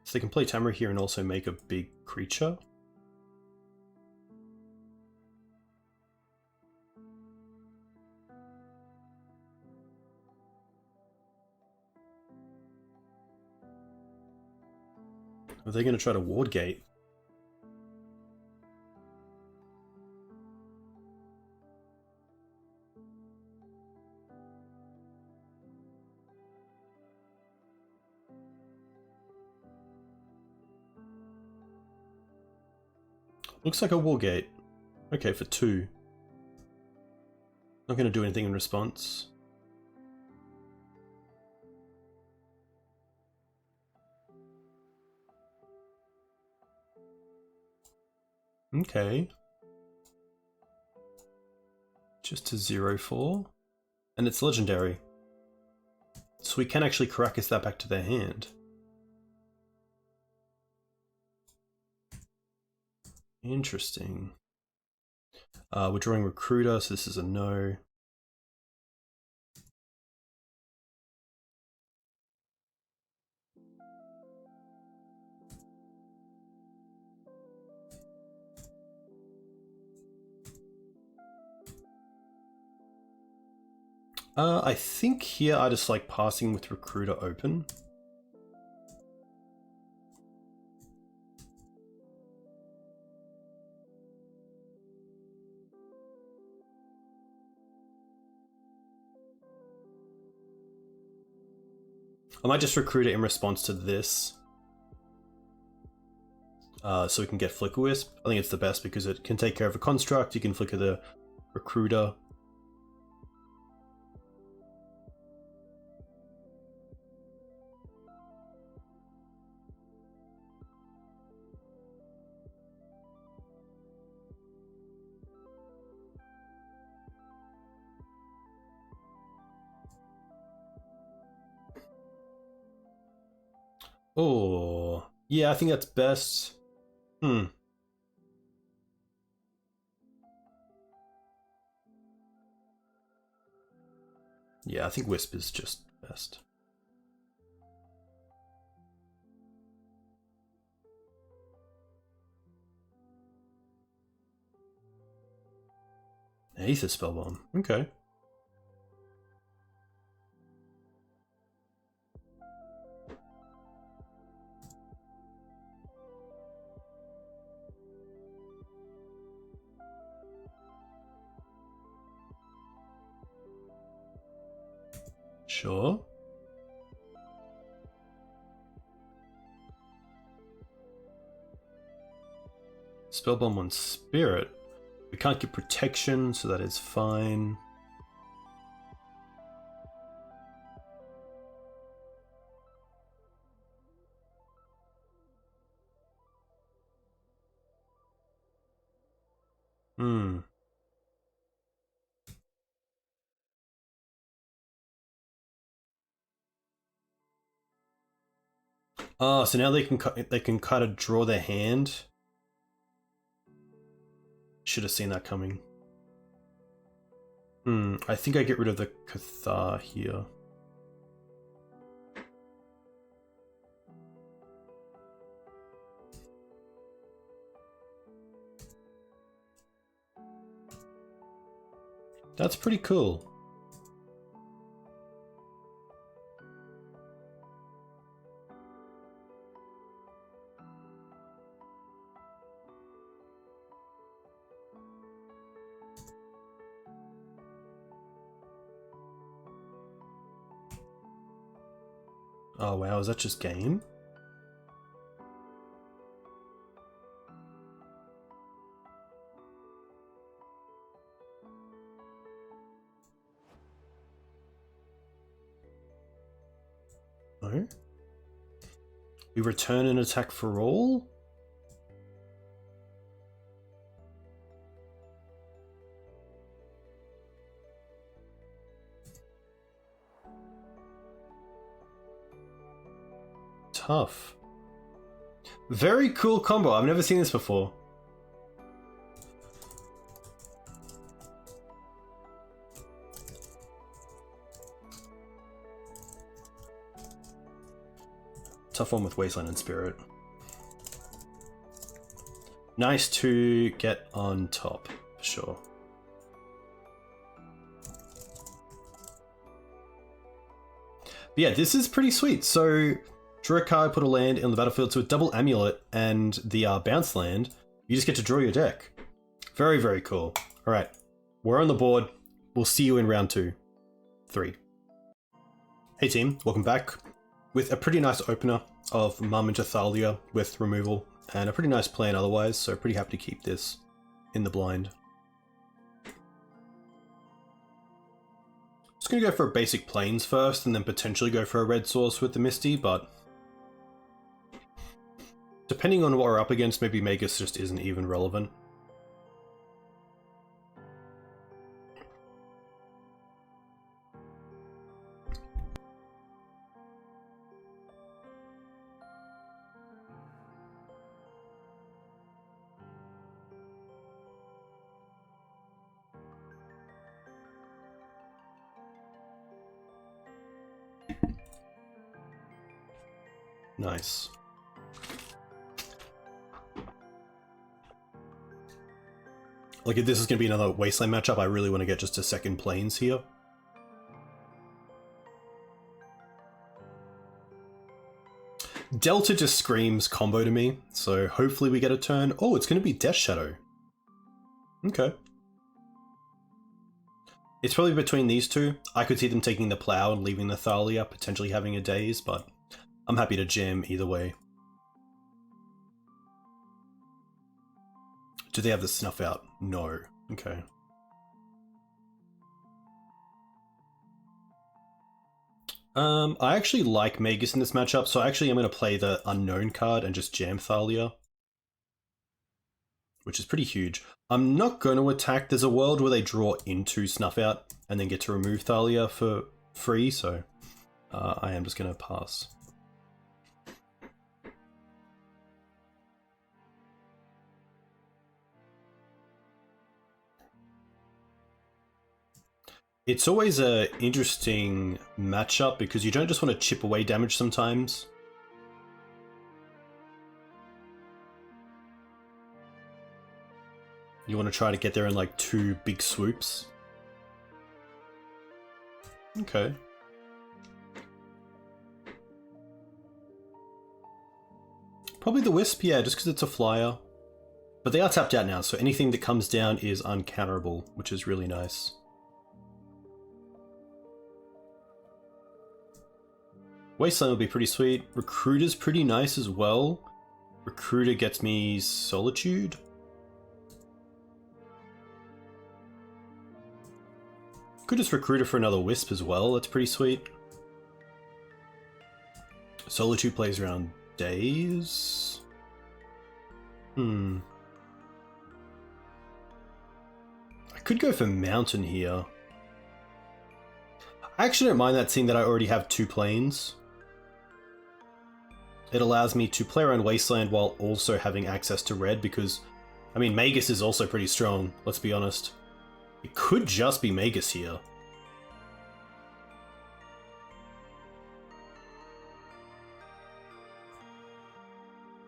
So they can play Tamara here and also make a big creature. Are they going to try to Ward Gate? Looks like a War Gate. Okay, for 2. Not going to do anything in response. Okay. Just to 0/4. And it's legendary. So we can actually Caracas that back to their hand. Interesting. We're drawing Recruiter, so this is a no. I think here I just like passing with Recruiter open. I might just Recruiter in response to this. So we can get Flicker Wisp. I think it's the best because it can take care of a construct, you can flicker the Recruiter. Oh, yeah, I think that's best. Yeah, I think Wisp is just best. Aether Spellbomb. Okay. Sure. Spellbomb on Spirit. We can't get protection, so that is fine. Hmm. Oh, so now they can kind of draw their hand. Should have seen that coming. I think I get rid of the Cathar here. That's pretty cool. Oh wow, is that just game? No? We return an attack for all? Tough. Very cool combo. I've never seen this before. Tough one with Wasteland and Spirit. Nice to get on top, for sure. But yeah, this is pretty sweet. So, draw a card, put a land on the battlefield, so a double amulet and the bounce land. You just get to draw your deck. Very, very cool. All right, we're on the board. We'll see you in round 2, 3. Hey team, welcome back. With a pretty nice opener of Mum into Thalia with removal, and a pretty nice plan otherwise, so pretty happy to keep this in the blind. Just gonna go for a basic plains first, and then potentially go for a red source with the Misty, but depending on what we're up against, maybe Magus just isn't even relevant. Nice. Like, if this is going to be another Wasteland matchup, I really want to get just a second plains here. Delta just screams combo to me, so hopefully we get a turn. Oh, it's going to be Death Shadow. Okay. It's probably between these two. I could see them taking the Plow and leaving the Thalia, potentially having a Daze, but I'm happy to jam either way. Do they have the Snuff Out? No. Okay. I actually like Magus in this matchup, so actually I'm going to play the Unknown card and just jam Thalia, which is pretty huge. I'm not going to attack. There's a world where they draw into Snuff Out and then get to remove Thalia for free, so I am just going to pass. It's always a interesting matchup because you don't just want to chip away damage sometimes. You want to try to get there in like 2 big swoops. Okay. Probably the Wisp, yeah, just because it's a flyer. But they are tapped out now, so anything that comes down is uncounterable, which is really nice. Wasteland would be pretty sweet. Recruiter's pretty nice as well. Recruiter gets me Solitude. Could just Recruiter for another Wisp as well, that's pretty sweet. Solitude plays around days? I could go for Mountain here. I actually don't mind that, seeing that I already have 2 planes. It allows me to play around Wasteland while also having access to red, because, I mean, Magus is also pretty strong, let's be honest. It could just be Magus here.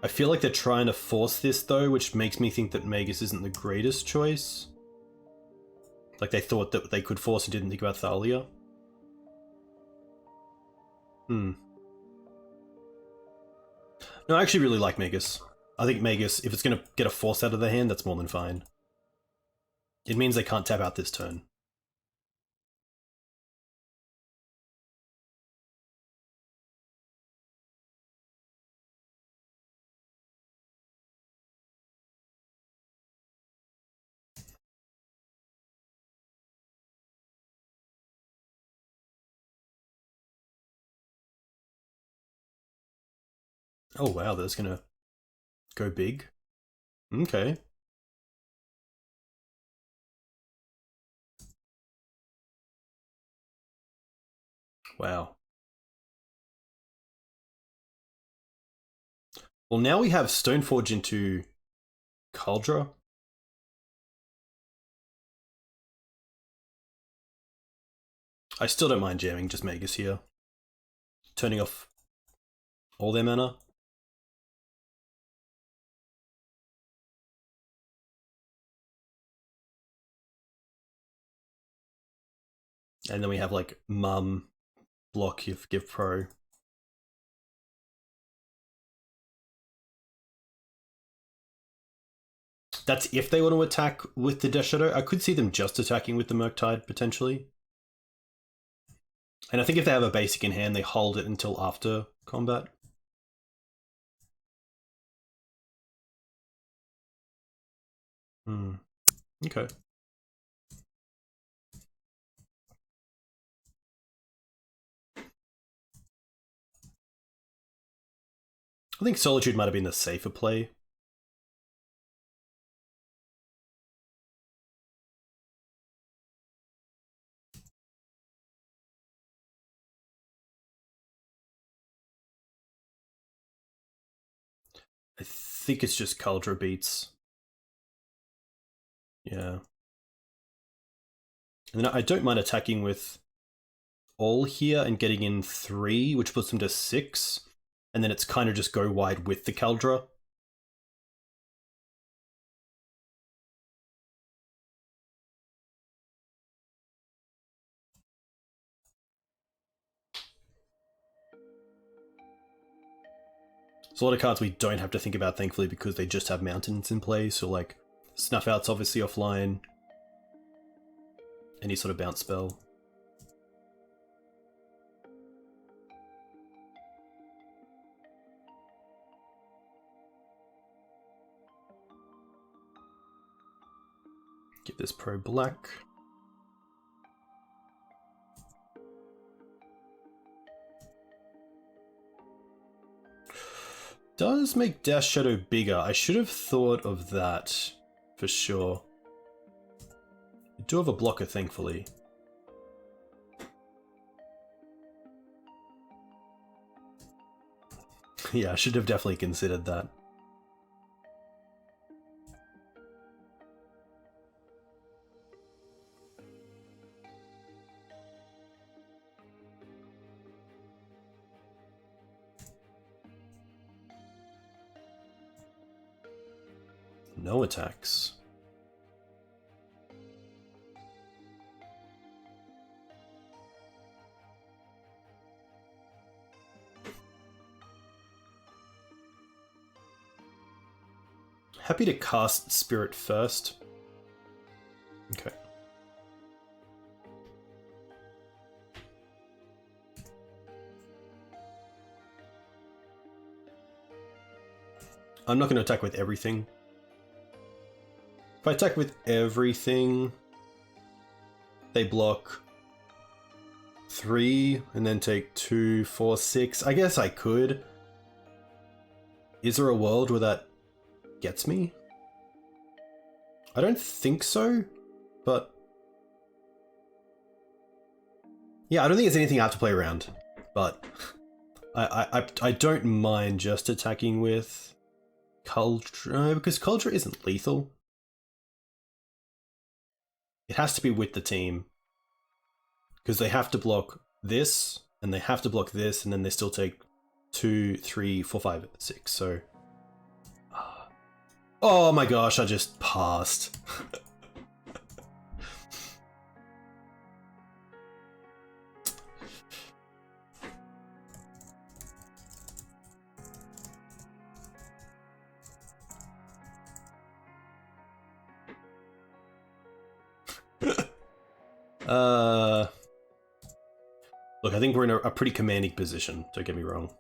I feel like they're trying to force this though, which makes me think that Magus isn't the greatest choice. Like they thought that they could force and didn't think about Thalia. No, I actually really like Magus. I think Magus, if it's going to get a force out of their hand, that's more than fine. It means they can't tap out this turn. Oh wow, that's going to go big. Okay. Wow. Well, now we have Stoneforge into Cauldra. I still don't mind jamming just Magus here. Turning off all their mana. And then we have like Mum, block if give pro. That's if they want to attack with the Death Shadow. I could see them just attacking with the Murktide, potentially. And I think if they have a basic in hand, they hold it until after combat. Okay. I think Solitude might have been the safer play. I think it's just Cauldra beats. Yeah. And then I don't mind attacking with all here and getting in 3, which puts them to 6. And then it's kind of just go wide with the Cauldra. There's a lot of cards we don't have to think about, thankfully, because they just have mountains in play. So like Snuff Out's obviously offline. Any sort of bounce spell. Give this pro black. Does make Death Shadow bigger. I should have thought of that for sure. I do have a blocker, thankfully. Yeah, I should have definitely considered that. No attacks. Happy to cast Spirit first. Okay. I'm not going to attack with everything. If I attack with everything, they block 3 and then take 2, 4, 6. I guess I could. Is there a world where that gets me? I don't think so, but yeah, I don't think there's anything I have to play around, but I don't mind just attacking with Culture, because Culture isn't lethal. It has to be with the team, because they have to block this, and they have to block this, and then they still take 2, 3, 4, 5, 6, so... Oh my gosh, I just passed. Look, I think we're in a pretty commanding position, don't get me wrong.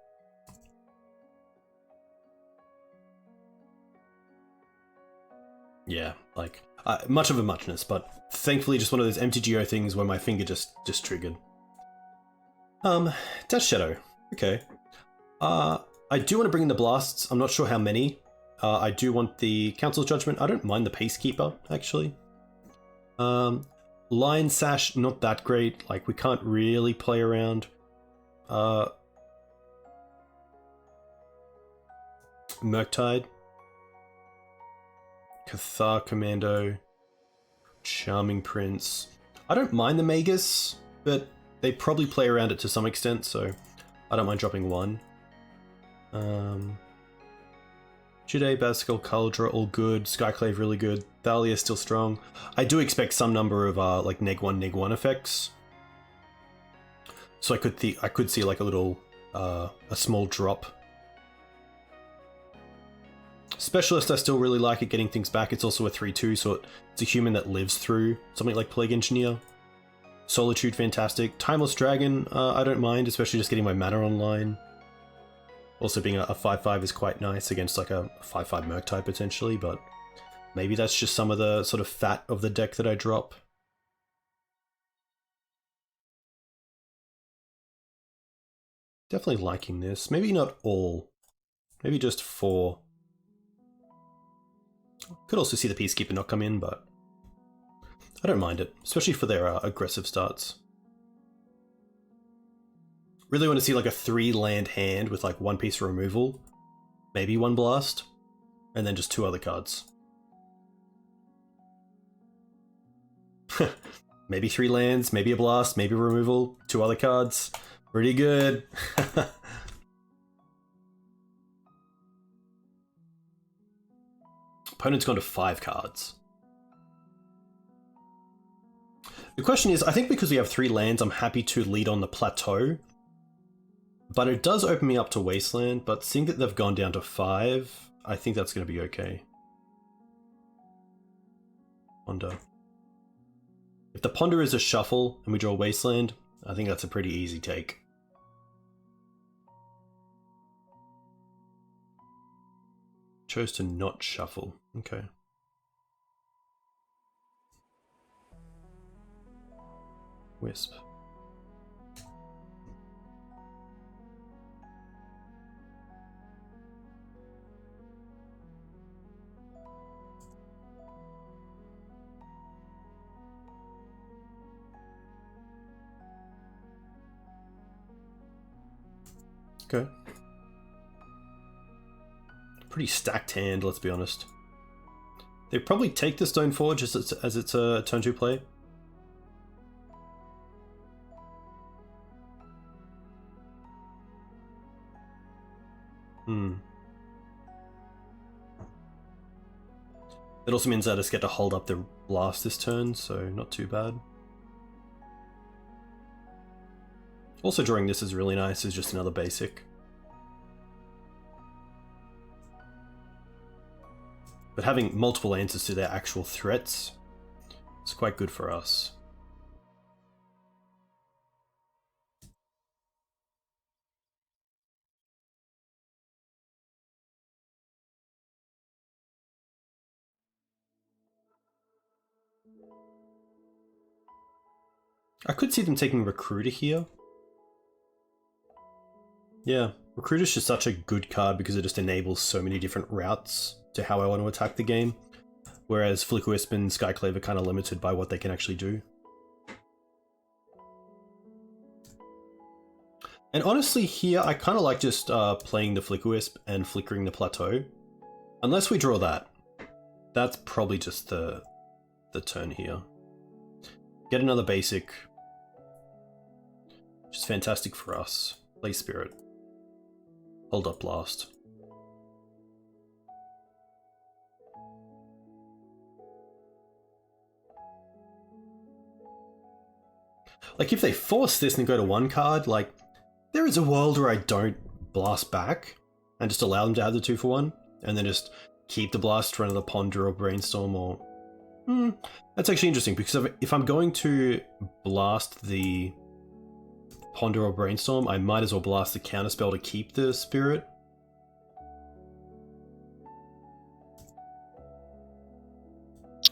Yeah, like, much of a muchness, but thankfully just one of those MTGO things where my finger just triggered. Death Shadow. Okay. I do want to bring in the blasts. I'm not sure how many. I do want the Council's Judgment. I don't mind the Peacekeeper, actually. Lion Sash, not that great. Like, we can't really play around. Murktide. Cathar Commando. Charming Prince. I don't mind the Magus, but they probably play around it to some extent, so I don't mind dropping 1. Jide, Baskel, Cauldra, all good. Skyclave, really good. Thalia, still strong. I do expect some number of like neg1 effects. So I could see like a little, a small drop. Specialist, I still really like it, getting things back. It's also a 3/2, so it's a human that lives through something like Plague Engineer. Solitude, fantastic. Timeless Dragon, I don't mind, especially just getting my mana online. Also being a 5/5 is quite nice against like a 5/5 Murktide potentially, but maybe that's just some of the sort of fat of the deck that I drop. Definitely liking this. Maybe not all. Maybe just 4. Could also see the Peacekeeper not come in, but I don't mind it, especially for their aggressive starts. Really want to see like a 3-land hand with like 1 piece removal, maybe 1 blast, and then just 2 other cards. Maybe 3 lands, maybe a blast, maybe removal, 2 other cards. Pretty good. Opponent's gone to 5 cards. The question is, I think because we have 3 lands, I'm happy to lead on the Plateau. But it does open me up to Wasteland, but seeing that they've gone down to 5, I think that's going to be okay. Ponder. If the Ponder is a shuffle and we draw Wasteland, I think that's a pretty easy take. Chose to not shuffle. Okay. Wisp. Okay. Pretty stacked hand, let's be honest. They probably take the Stoneforge as it's a turn 2 play. It also means I just get to hold up the blast this turn, so not too bad. Also drawing this is really nice, is just another basic. But having multiple answers to their actual threats is quite good for us. I could see them taking Recruiter here. Yeah, Recruiter's just such a good card because it just enables so many different routes to how I want to attack the game. Whereas Flickwisp and Skyclave are kind of limited by what they can actually do. And honestly here, I kind of like just playing the Flickwisp and flickering the Plateau. Unless we draw that. That's probably just the turn here. Get another basic. Which is fantastic for us. Play Spirit. Hold up Blast. Like, if they force this and go to one card, like, there is a world where I don't blast back and just allow them to have the 2-for-1 and then just keep the blast for another Ponder or Brainstorm or... that's actually interesting because if I'm going to blast the Ponder or Brainstorm, I might as well blast the counterspell to keep the Spirit.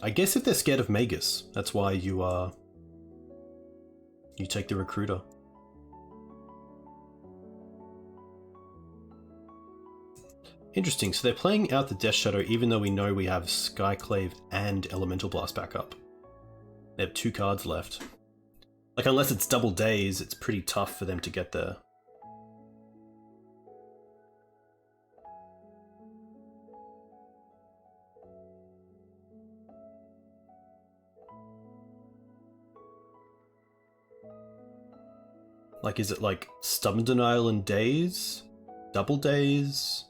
I guess if they're scared of Magus, that's why you take the Recruiter. Interesting, so they're playing out the Death Shadow even though we know we have Skyclave and Elemental Blast backup. They have 2 cards left. Like, unless it's double days, it's pretty tough for them to get there. Like, is it like Stubborn Denial and days? Double days?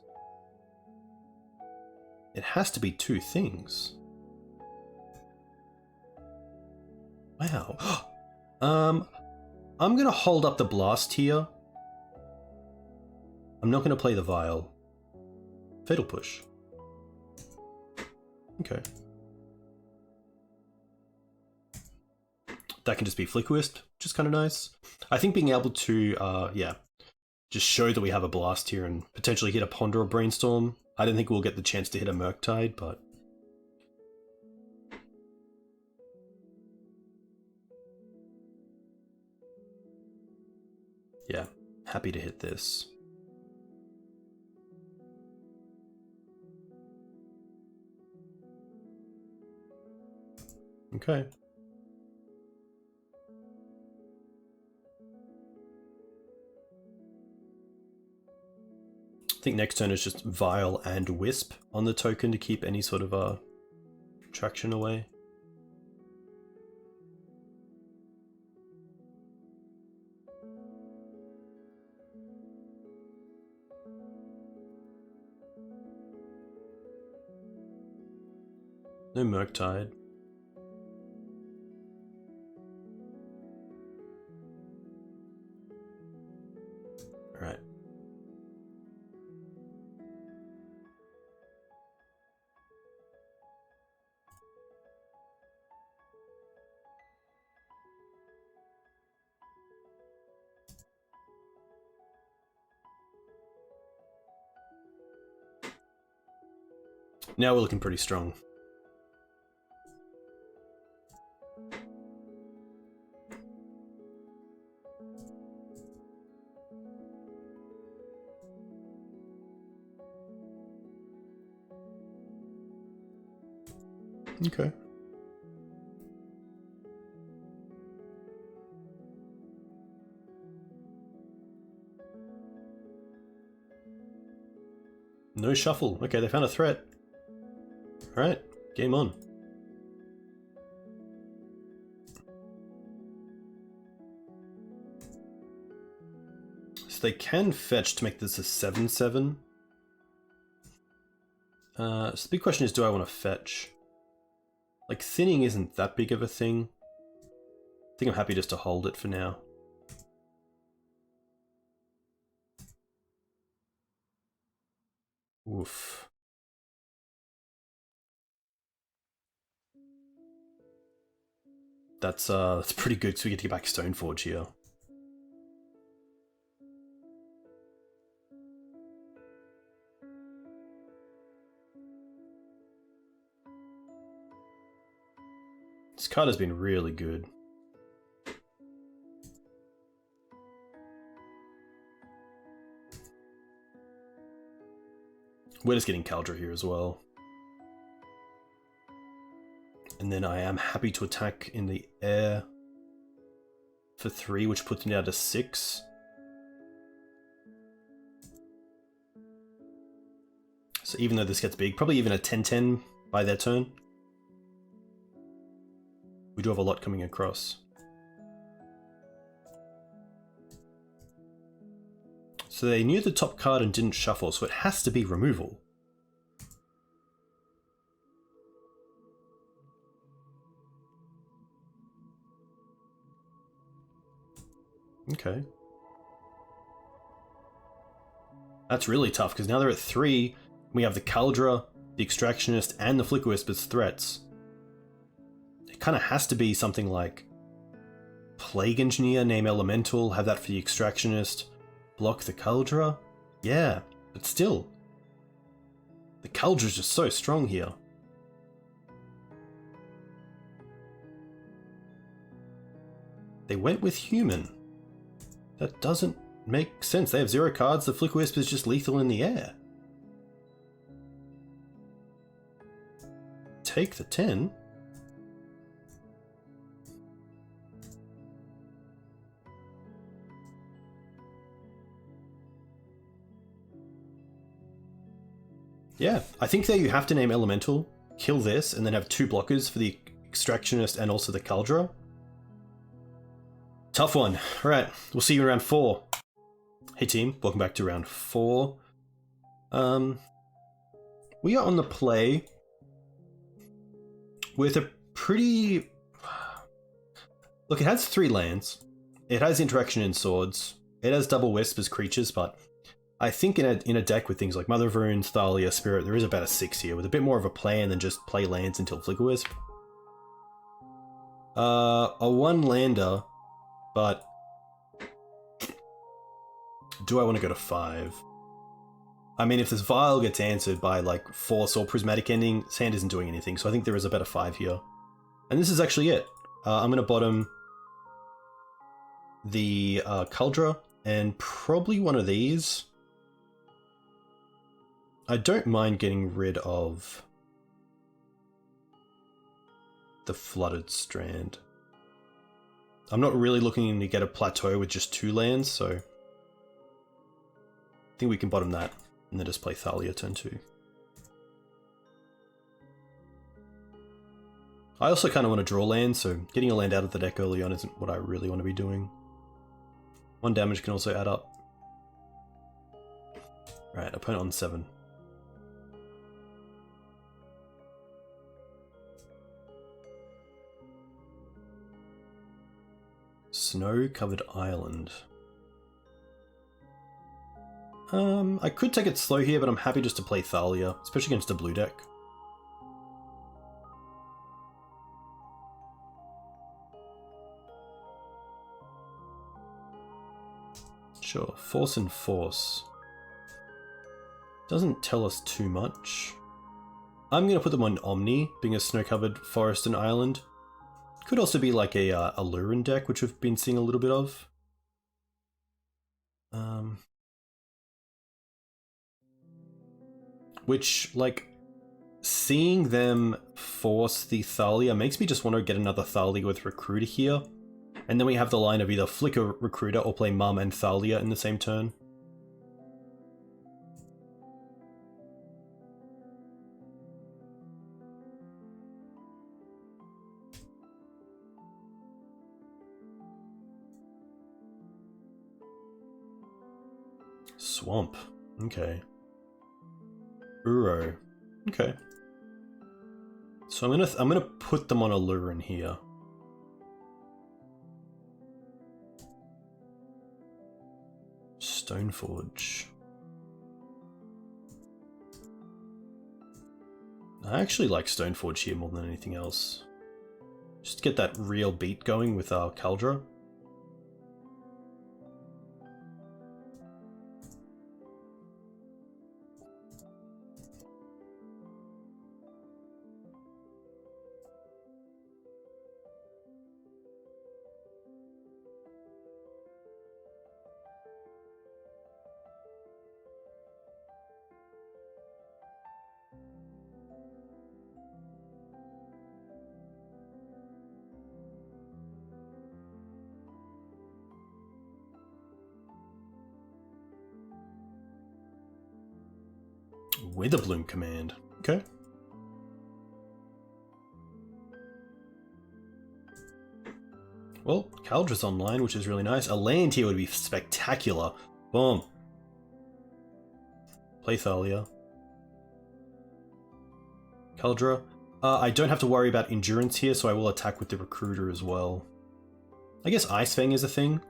It has to be 2 things. Wow. I'm gonna hold up the blast here. I'm not gonna play the vial. Fatal Push. Okay. That can just be Flickwisp, which is kind of nice. I think being able to, yeah, just show that we have a blast here and potentially hit a Ponder or Brainstorm. I don't think we'll get the chance to hit a Murktide, but... yeah, happy to hit this. Okay. I think next turn is just Vial and Wisp on the token to keep any sort of traction away. No Murktide. Alright. Now we're looking pretty strong. Okay. No shuffle. Okay, they found a threat. Alright, game on. So they can fetch to make this a 7/7. So the big question is, do I want to fetch? Like, thinning isn't that big of a thing. I think I'm happy just to hold it for now. Oof. That's pretty good, so we get to get back Stoneforge here. This card has been really good. We're just getting Kaldra here as well. And then I am happy to attack in the air for 3, which puts me down to 6. So even though this gets big, probably even a 10-10 by their turn. We do have a lot coming across. So they knew the top card and didn't shuffle, so it has to be removal. Okay. That's really tough, because now they're at 3. We have the Kaldra, the Extractionist, and the Flicker Wisp as threats. It kind of has to be something like Plague Engineer, name Elemental, have that for the Extractionist, block the Kaldra. Yeah, but still. The Kaldra's just so strong here. They went with Human. That doesn't make sense. They have 0 cards, the Flicker Wisp is just lethal in the air. Take the 10. Yeah, I think that you have to name Elemental, kill this, and then have 2 blockers for the Extractionist and also the Kaldra. Tough one. Alright, we'll see you in round 4. Hey team, welcome back to round 4. We are on the play with a pretty... Look, it has 3 lands. It has Interaction in Swords. It has Double Wisp as creatures, but I think in a deck with things like Mother of Runes, Thalia, Spirit, there is about a 6 here, with a bit more of a plan than just play lands until Flicker Wisp. A 1-lander, but do I want to go to 5? I mean, if this Vial gets answered by like Force or Prismatic Ending, Sand isn't doing anything, so I think there is a better 5 here. And this is actually it. I'm going to bottom the Kaldra, and probably one of these. I don't mind getting rid of the Flooded Strand. I'm not really looking to get a plateau with just 2 lands, so I think we can bottom that and then just play Thalia turn 2. I also kind of want to draw land, so getting a land out of the deck early on isn't what I really want to be doing. 1 damage can also add up. Right, opponent on 7. Snow-covered island. I could take it slow here, but I'm happy just to play Thalia, especially against a blue deck. Sure, Force and Force. Doesn't tell us too much. I'm going to put them on Omni, being a snow-covered forest and island. Could also be like a Lurin deck, which we've been seeing a little bit of. Which, like, seeing them force the Thalia makes me just want to get another Thalia with Recruiter here. And then we have the line of either Flicker Recruiter or play Mum and Thalia in the same turn. Swamp. Okay. Uro. Okay. So I'm gonna put them on a Lurin here. Stoneforge. I actually like Stoneforge here more than anything else. Just to get that real beat going with our Caldra. Witherbloom command. Okay. Well, Caldra's online, which is really nice. A land here would be spectacular. Boom. Play Thalia. Caldra. I don't have to worry about endurance here, so I will attack with the Recruiter as well. I guess Ice Fang is a thing.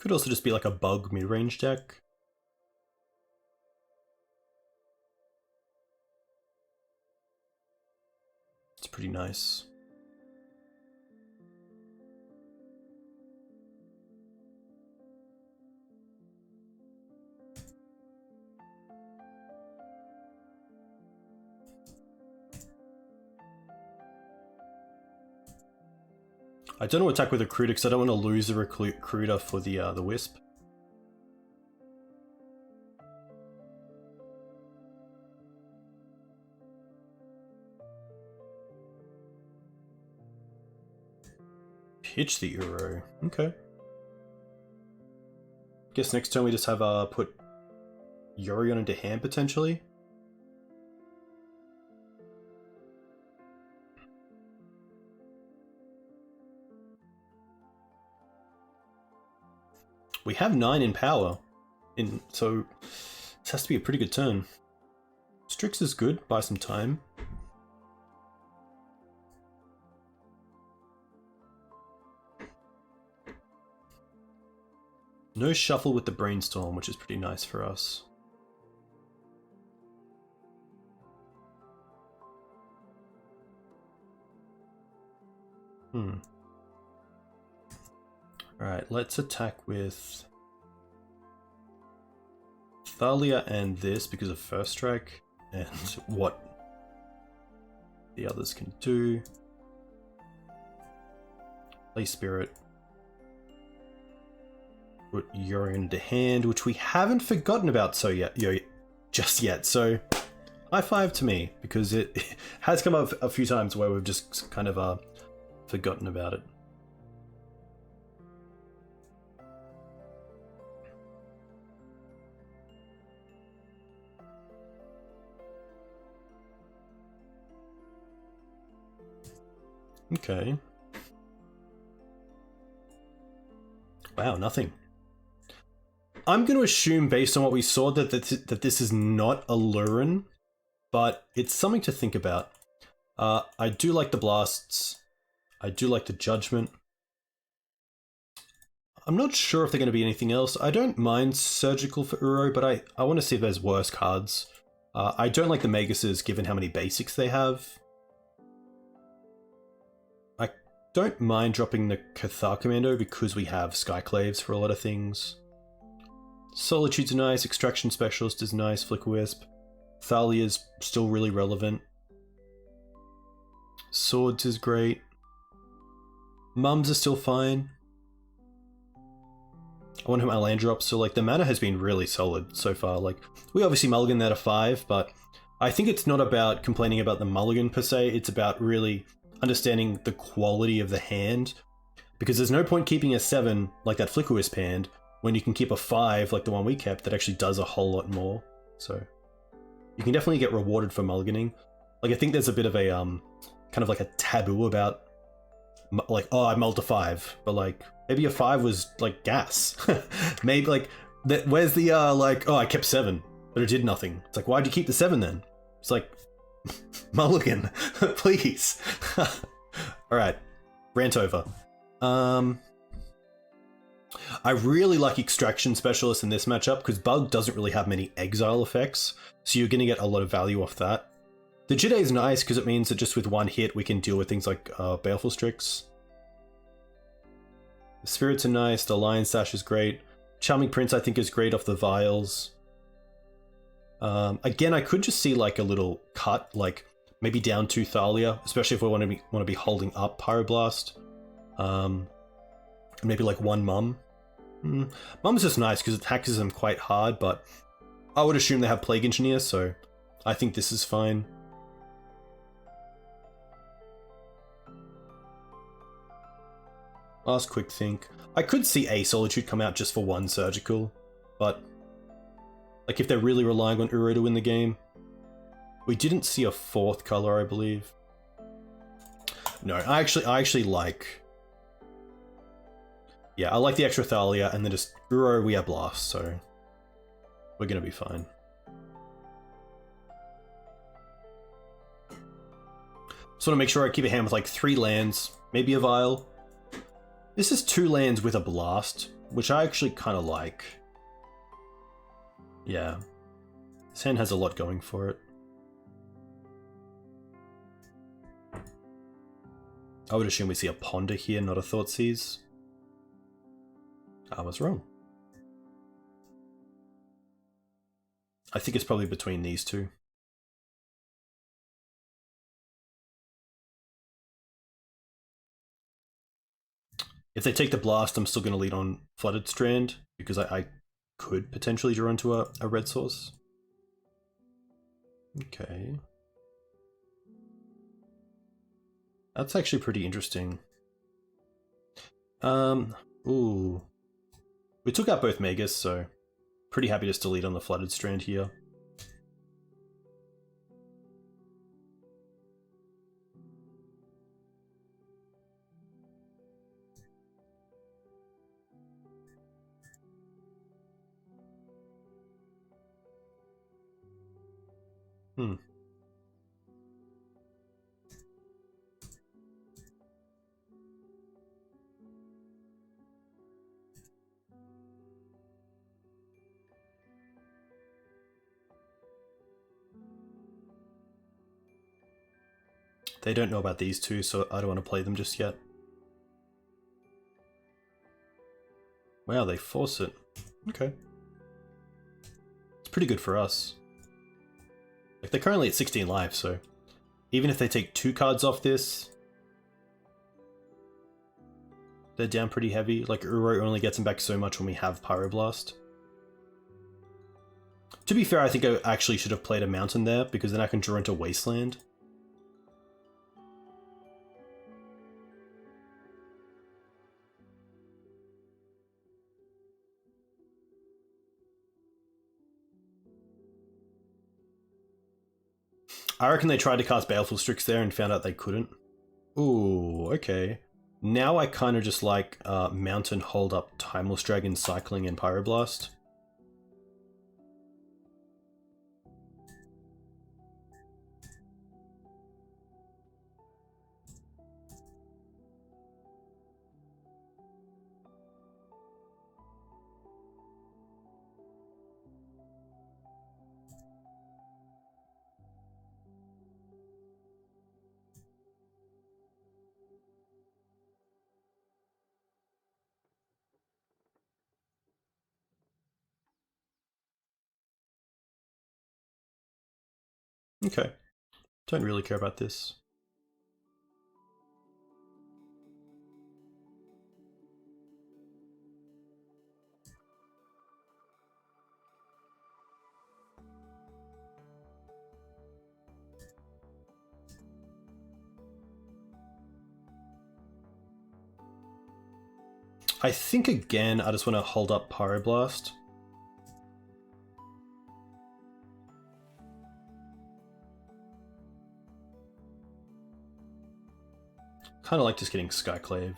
Could also just be like a bug mid-range deck. It's pretty nice. I don't want to attack with a Recruiter because I don't want to lose the Recruiter for the Wisp. Pitch the Uro. Okay. Guess next turn we just have put Yorion into hand potentially. We have 9 in power, so this has to be a pretty good turn. Strix is good, buy some time. No shuffle with the Brainstorm, which is pretty nice for us. Alright, let's attack with Thalia and this because of First Strike and what the others can do. Play Spirit. Put Yorion into hand, which we haven't forgotten about just yet. So, high five to me, because it has come up a few times where we've just kind of forgotten about it. Okay. Wow, nothing. I'm going to assume, based on what we saw, that this is not a Lurin, but it's something to think about. I do like the blasts. I do like the judgment. I'm not sure if they're going to be anything else. I don't mind surgical for Uro, but I want to see if there's worse cards. I don't like the Maguses, given how many basics they have. Don't mind dropping the Cathar Commando because we have Skyclaves for a lot of things. Solitude's nice, Extraction Specialist is nice, Flicker Wisp. Thalia's still really relevant. Swords is great. Mums are still fine. I want to hit my land drop, so like the mana has been really solid so far. Like, we obviously mulligan that to 5, but I think it's not about complaining about the mulligan per se, it's about really understanding the quality of the hand, because there's no point keeping a 7 like that Flicker Wisp hand when you can keep a 5 like the one we kept that actually does a whole lot more. So you can definitely get rewarded for mulliganing. Like, I think there's a bit of a kind of like a taboo about like, oh, I mulled a 5, but like maybe a 5 was like gas. Maybe like that. Where's the like, oh, I kept 7, but it did nothing. It's like, why'd you keep the 7 then? It's like, mulligan, please. All right, rant over. I really like Extraction Specialist in this matchup because Bug doesn't really have many exile effects, so you're going to get a lot of value off that. The Jide is nice because it means that just with one hit we can deal with things like Baleful Strix. The Spirits are nice, the Lion Sash is great. Charming Prince I think is great off the Vials. Again, I could just see like a little cut, like maybe down to Thalia, especially if we want to be holding up Pyroblast. Maybe like one Mum. Mum's just nice because it taxes them quite hard, but I would assume they have Plague Engineer, so I think this is fine. Last quick think. I could see a Solitude come out just for one Surgical, but like if they're really relying on Uro to win the game. We didn't see a 4th color, I believe. No, I actually like... Yeah, I like the extra Thalia, and then just Uro, we have Blast, so we're gonna be fine. Just want to make sure I keep a hand with like 3 lands, maybe a Vial. This is 2 lands with a Blast, which I actually kind of like. Yeah. This hand has a lot going for it. I would assume we see a Ponder here, not a Thoughtseize. I was wrong. I think it's probably between these two. If they take the Blast, I'm still going to lead on Flooded Strand, because I could potentially draw into a red source. Okay. That's actually pretty interesting. Ooh. We took out both Megas, so pretty happy just to lead on the Flooded Strand here. They don't know about these two, so I don't want to play them just yet. Wow, they force it. Okay. It's pretty good for us. Like, they're currently at 16 life, so even if they take 2 cards off this, they're down pretty heavy. Like, Uro only gets them back so much when we have Pyroblast. To be fair, I think I actually should have played a Mountain there, because then I can draw into Wasteland. I reckon they tried to cast Baleful Strix there and found out they couldn't. Ooh, okay. Now I kind of just like Mountain, Hold Up, Timeless Dragon, Cycling, and Pyroblast. Okay. Don't really care about this. I think again, I just want to hold up Pyroblast. Kind of like just getting Skyclave.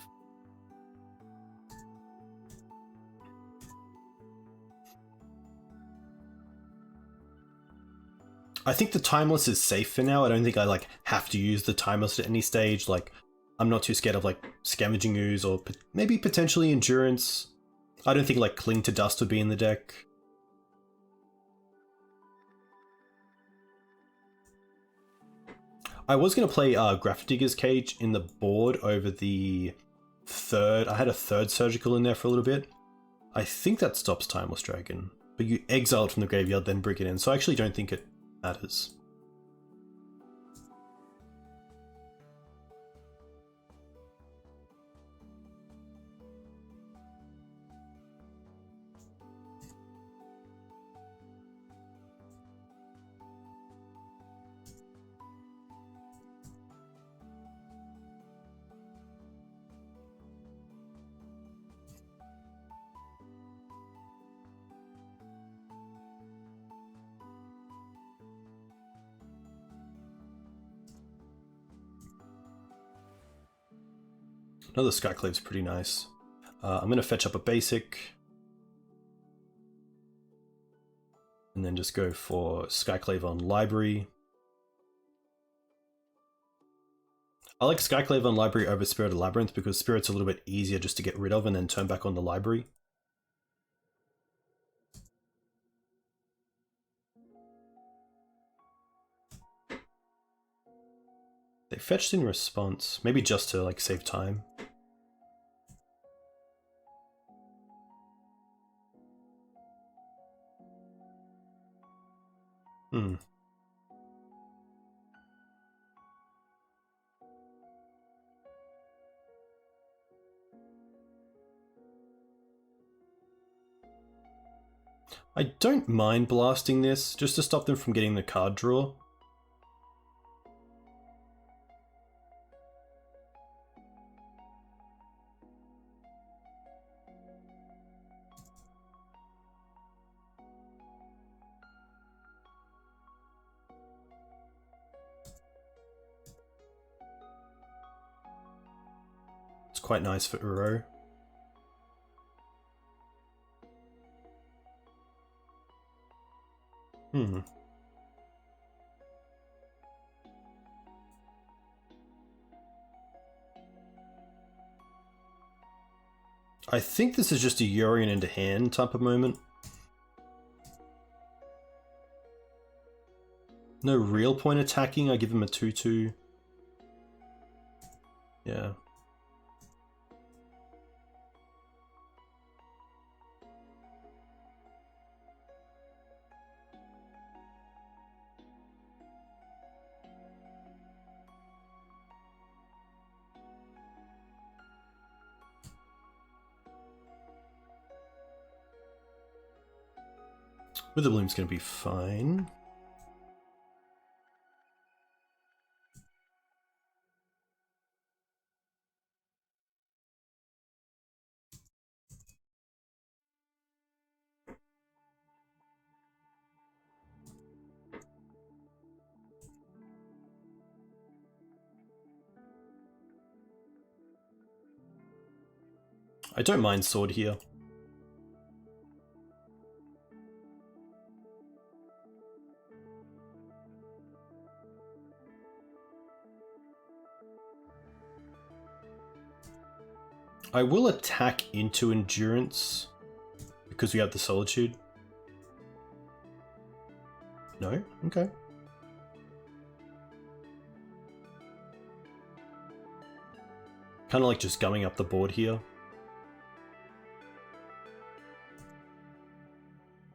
I think the Timeless is safe for now. I don't think I like have to use the Timeless at any stage. Like, I'm not too scared of like Scavenging Ooze or maybe potentially Endurance. I don't think like Cling to Dust would be in the deck. I was going to play Graph Digger's Cage in the board over the third. I had a third Surgical in there for a little bit. I think that stops Timeless Dragon. But you exile it from the graveyard, then bring it in. So I actually don't think it matters. Another Skyclave's pretty nice. I'm going to fetch up a basic. And then just go for Skyclave on Library. I like Skyclave on Library over Spirit of Labyrinth because Spirit's a little bit easier just to get rid of and then turn back on the Library. They fetched in response, maybe just to like save time. I don't mind blasting this, just to stop them from getting the card draw. It's quite nice for Uro. I think this is just a Yorion into hand type of moment. No real point attacking, I give him a 2-2. Yeah. Witherbloom's gonna be fine. I don't mind Sword here. I will attack into Endurance because we have the Solitude. No? Okay. Kind of like just gumming up the board here.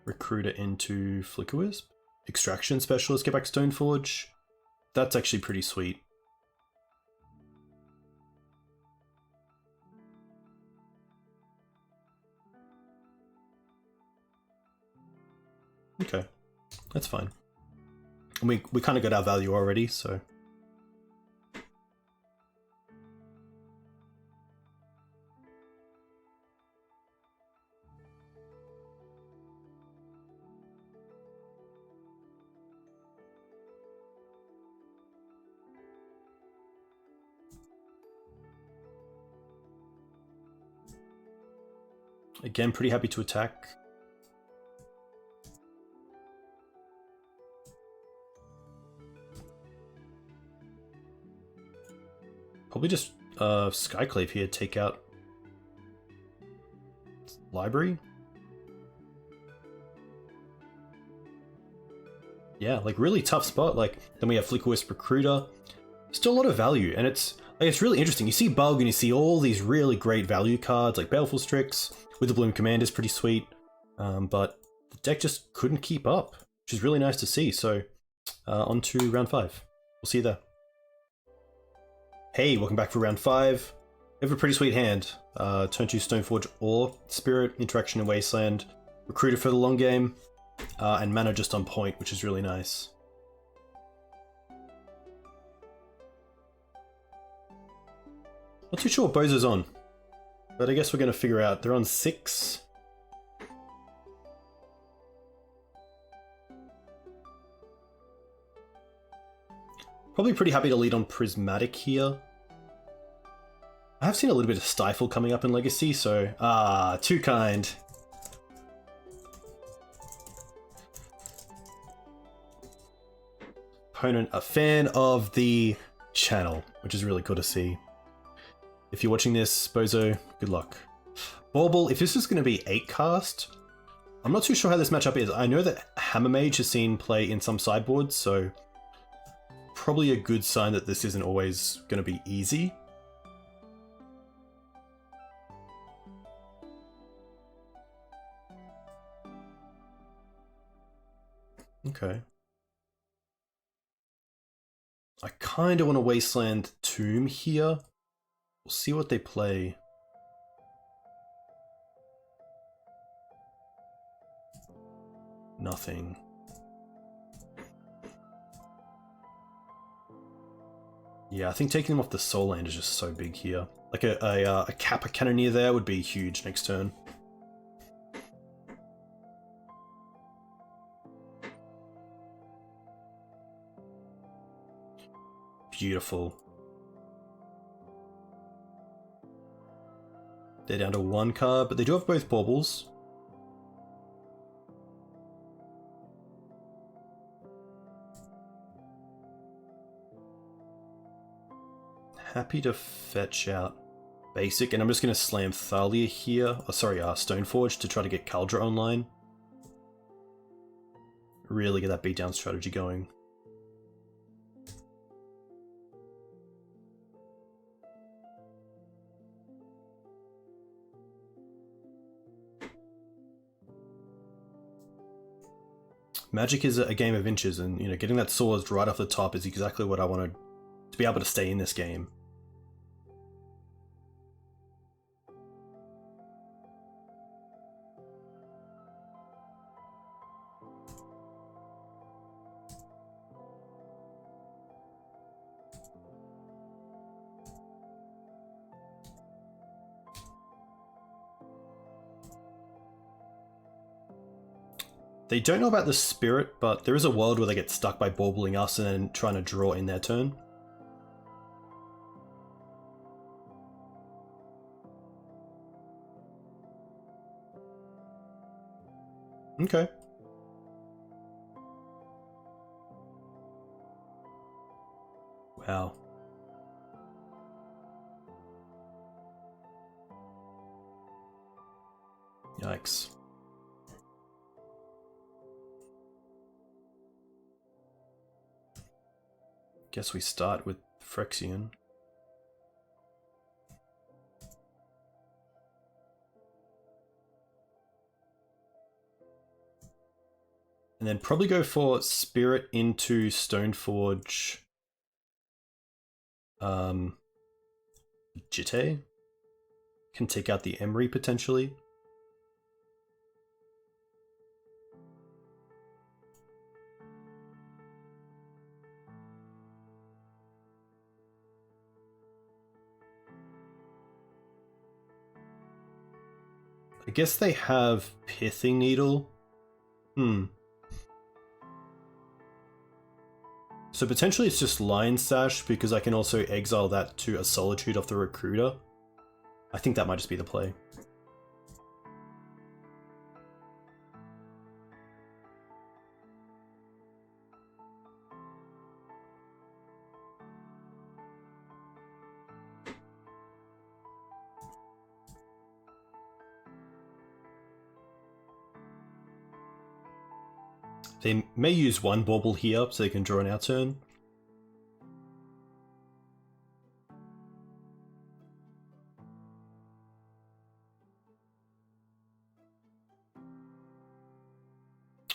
Recruiter into Flickerwisp. Extraction Specialist, get back Stoneforge. That's actually pretty sweet. Okay, that's fine. We kind of got our value already, so... Again, pretty happy to attack. Probably just Skyclave here, take out library. Yeah, like really tough spot. Like then we have Flickerwisp Recruiter. Still a lot of value, and it's really interesting. You see Bug and you see all these really great value cards like Baleful Strix. With the Bloom Command is pretty sweet, but the deck just couldn't keep up, which is really nice to see. So on to round 5. We'll see you there. Hey, welcome back for round 5. We have a pretty sweet hand. Turn 2 Stoneforge or Spirit, Interaction in Wasteland, Recruiter for the long game, and mana just on point, which is really nice. Not too sure what Bozo's on, but I guess we're going to figure out. They're on 6. Probably pretty happy to lead on Prismatic here. I have seen a little bit of Stifle coming up in Legacy, so... too kind. Opponent, a fan of the channel, which is really cool to see. If you're watching this, Bozo, good luck. Bauble, if this is going to be 8 cast, I'm not too sure how this matchup is. I know that Hammer Mage has seen play in some sideboards, so probably a good sign that this isn't always going to be easy. Okay. I kind of want to Wasteland Tomb here. We'll see what they play. Nothing. Yeah, I think taking them off the Soul Land is just so big here. Like a Kappa Cannoneer there would be huge next turn. Beautiful. They're down to 1 card, but they do have both Baubles. Happy to fetch out Basic, and I'm just going to slam Thalia here. Oh, sorry, Stoneforge to try to get Kaldra online. Really get that beatdown strategy going. Magic is a game of inches, and you know, getting that sword right off the top is exactly what I wanted to be able to stay in this game. They don't know about the Spirit, but there is a world where they get stuck by Baubling us and then trying to draw in their turn. Okay. Wow. Yikes. Guess we start with Phyrexian. And then probably go for Spirit into Stoneforge. Jitte. Can take out the Emery potentially. I guess they have Pithing Needle. So potentially it's just Lion Sash, because I can also exile that to a Solitude off the Recruiter. I think that might just be the play. They may use one bauble here so they can draw an out turn.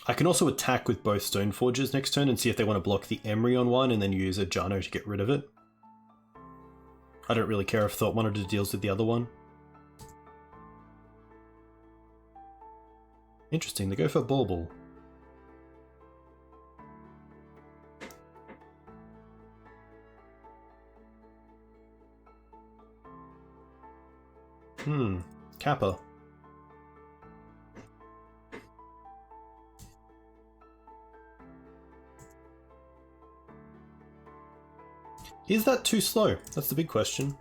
I can also attack with both Stoneforges next turn and see if they want to block the Emry on one and then use a Jano to get rid of it. I don't really care if Thought Monitor deals with the other one. Interesting, they go for Bauble. Kappa. Is that too slow? That's the big question.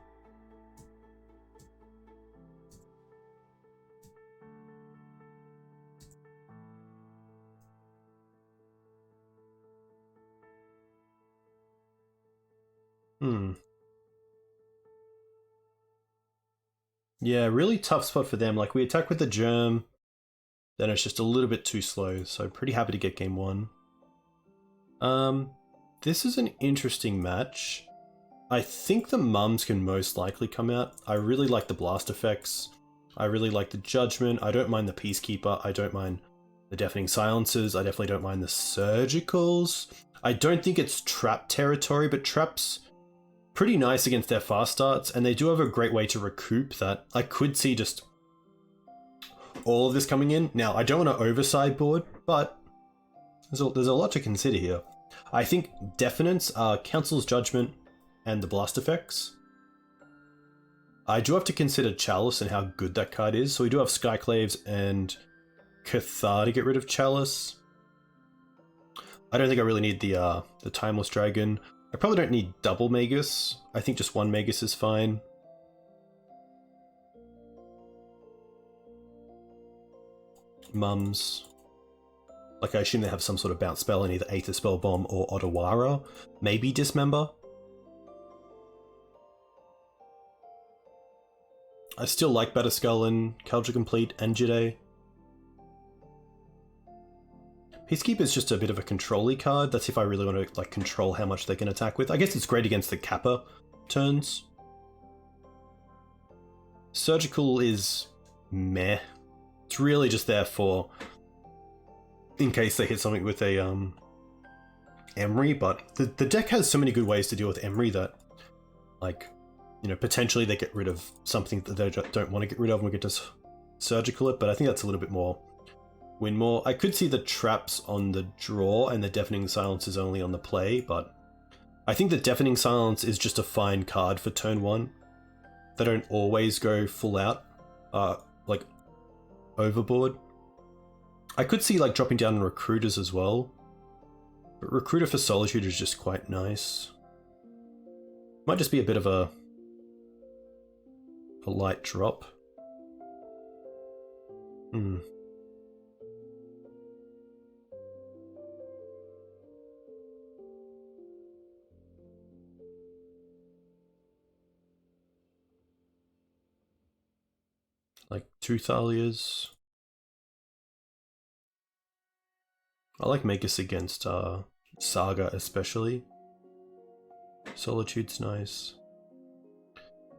Yeah, really tough spot for them. Like, we attack with the Germ, then it's just a little bit too slow, so pretty happy to get game one. This is an interesting match. I think the mums can most likely come out. I really like the blast effects. I really like the judgment. I don't mind the Peacekeeper. I don't mind the deafening silences. I definitely don't mind the surgicals. I don't think it's trap territory, but traps pretty nice against their fast starts, and they do have a great way to recoup that. I could see just all of this coming in. Now, I don't want to oversideboard, but there's a lot to consider here. I think Definance, Council's Judgment, and the blast effects. I do have to consider Chalice and how good that card is. So we do have Skyclaves and Cathar to get rid of Chalice. I don't think I really need the Timeless Dragon. I probably don't need double Magus. I think just one Magus is fine. Mums. Like, I assume they have some sort of bounce spell in either Aether Spell Bomb or Otawara. Maybe Dismember. I still like Batterskull and Culture Complete and Jide. Peacekeeper is just a bit of a control-y card. That's if I really want to like control how much they can attack with. I guess it's great against the Kappa turns. Surgical is meh. It's really just there for in case they hit something with a Emry, but the deck has so many good ways to deal with Emry that, like, you know, potentially they get rid of something that they don't want to get rid of and we get to surgical it, but I think that's a little bit more win more. I could see the traps on the draw and the Deafening Silence is only on the play, but I think the Deafening Silence is just a fine card for turn one. They don't always go full out, like, overboard. I could see, like, dropping down on Recruiters as well, but Recruiter for Solitude is just quite nice. Might just be a bit of a light drop. Like 2 Thalias. I like Magus against Saga especially. Solitude's nice.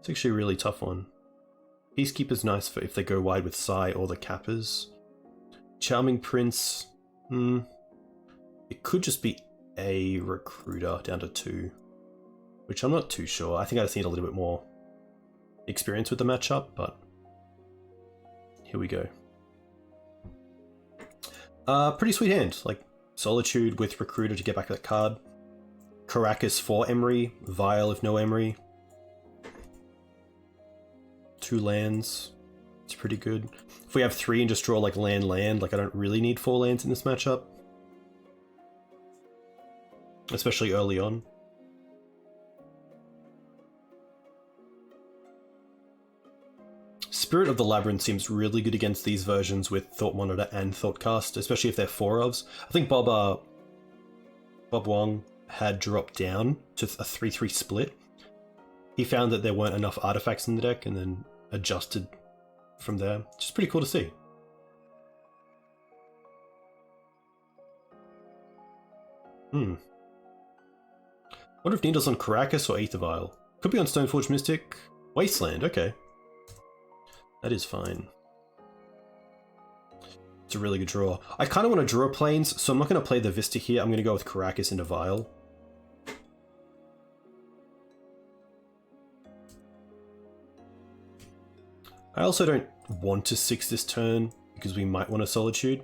It's actually a really tough one. Peacekeeper's nice for if they go wide with Sai or the Kappas. Charming Prince. It could just be a Recruiter down to 2. Which I'm not too sure. I think I just need a little bit more experience with the matchup, but here we go. Pretty sweet hand. Like, Solitude with Recruiter to get back that card. Caracas for Emry. Vial if no Emry. 2 lands. It's pretty good. If we have 3 and just draw like land, like I don't really need 4 lands in this matchup. Especially early on. Spirit of the Labyrinth seems really good against these versions with Thought Monitor and Thoughtcast, especially if they're 4-ofs. I think Bob Wong had dropped down to a 3-3 split. He found that there weren't enough artifacts in the deck and then adjusted from there, which is pretty cool to see. Wonder if Needle's on Caracas or Aethervile. Could be on Stoneforge Mystic. Wasteland, okay. That is fine. It's a really good draw. I kind of want to draw Plains, so I'm not going to play the Vista here. I'm going to go with Caracas into Vile. I also don't want to 6 this turn, because we might want a Solitude.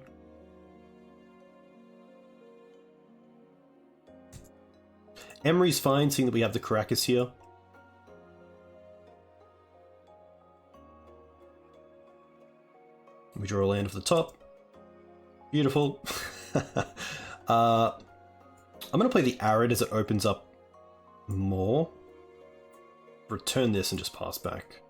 Emery's fine, seeing that we have the Caracas here. We draw a land off the top. Beautiful. I'm going to play the Arid as it opens up more. Return this and just pass back.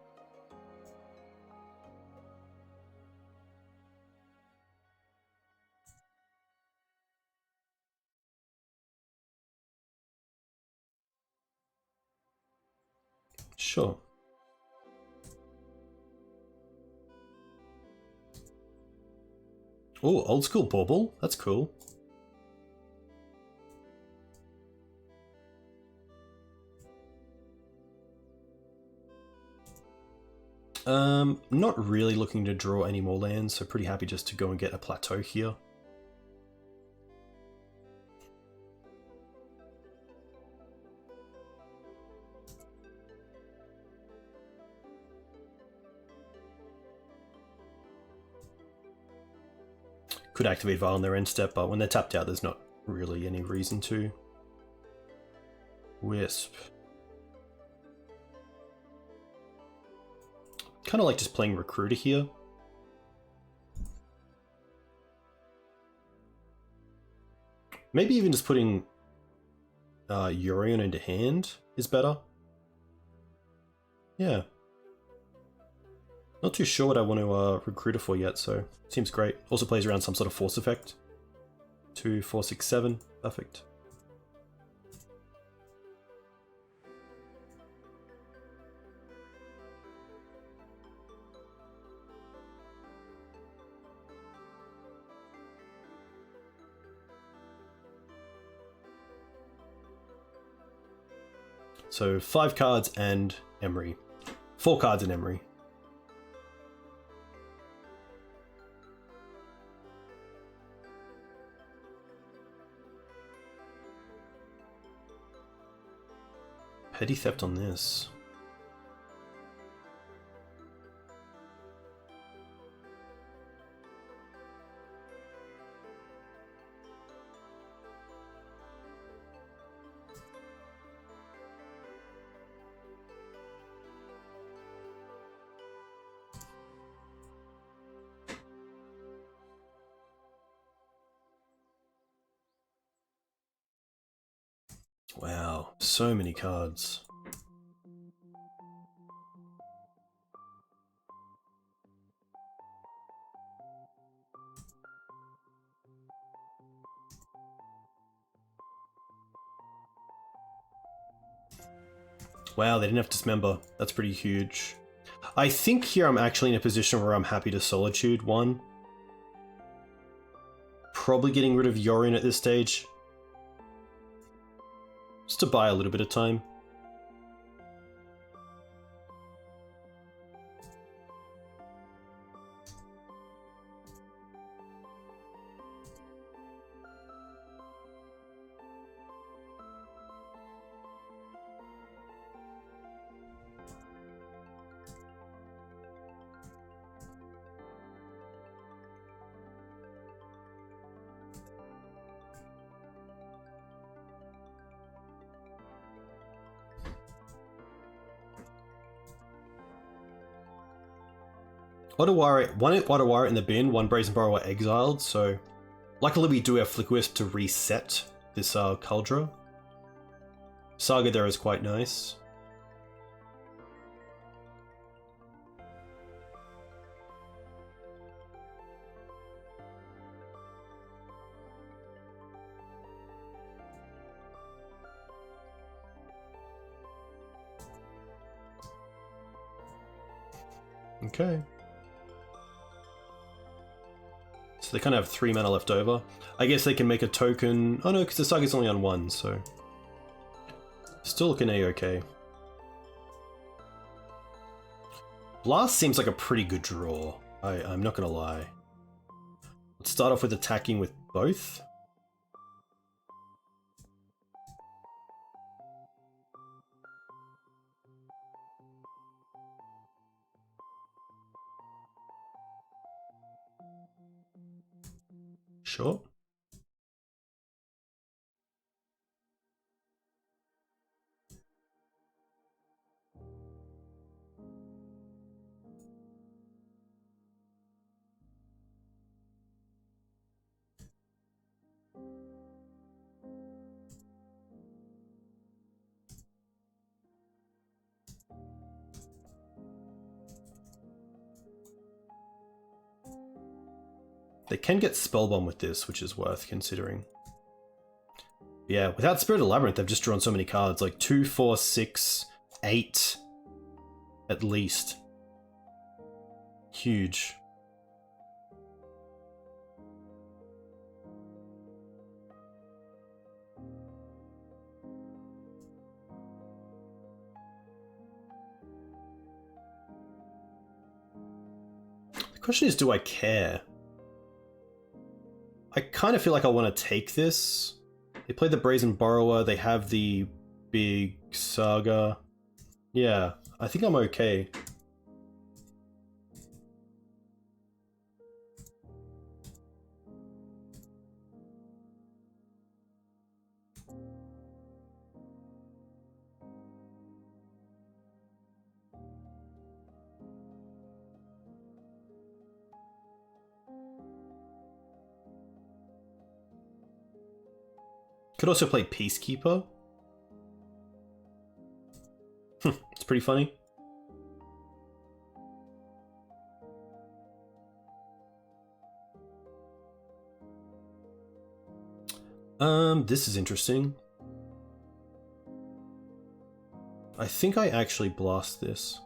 Sure. Oh, old school bauble. That's cool. Not really looking to draw any more lands, so pretty happy just to go and get a plateau here. Could activate Vile on their end step, but when they're tapped out, there's not really any reason to. Wisp. Kind of like just playing Recruiter here. Maybe even just putting Yorion into hand is better. Yeah. Not too sure what I want to Recruiter for yet, so seems great. Also plays around some sort of force effect. 2, 4, 6, 7. Perfect. So 5 cards and Emery. 4 cards and Emery. Petty Theft on this. Wow, so many cards. Wow, they didn't have Dismember. That's pretty huge. I think here I'm actually in a position where I'm happy to Solitude one. Probably getting rid of Yorion at this stage. Just to buy a little bit of time. Otawara, one Otawara in the bin, one Brazen Borrower exiled, so luckily we do have Flick Wisp to reset this Kaldra. Saga there is quite nice. Okay. So they kind of have 3 mana left over. I guess they can make a token... Oh no, because the Saga's only on 1, so... Still looking A-okay. Blast seems like a pretty good draw. I'm not gonna lie. Let's start off with attacking with both. Sure. They can get Spellbomb with this, which is worth considering. Yeah, without Spirit of Labyrinth, they've just drawn so many cards, like 2, 4, 6, 8, at least. Huge. The question is, do I care? I kind of feel like I want to take this. They play the Brazen Borrower, they have the big Saga. Yeah, I think I'm okay. Could also play Peacekeeper. It's pretty funny. This is interesting. I think I actually blast this.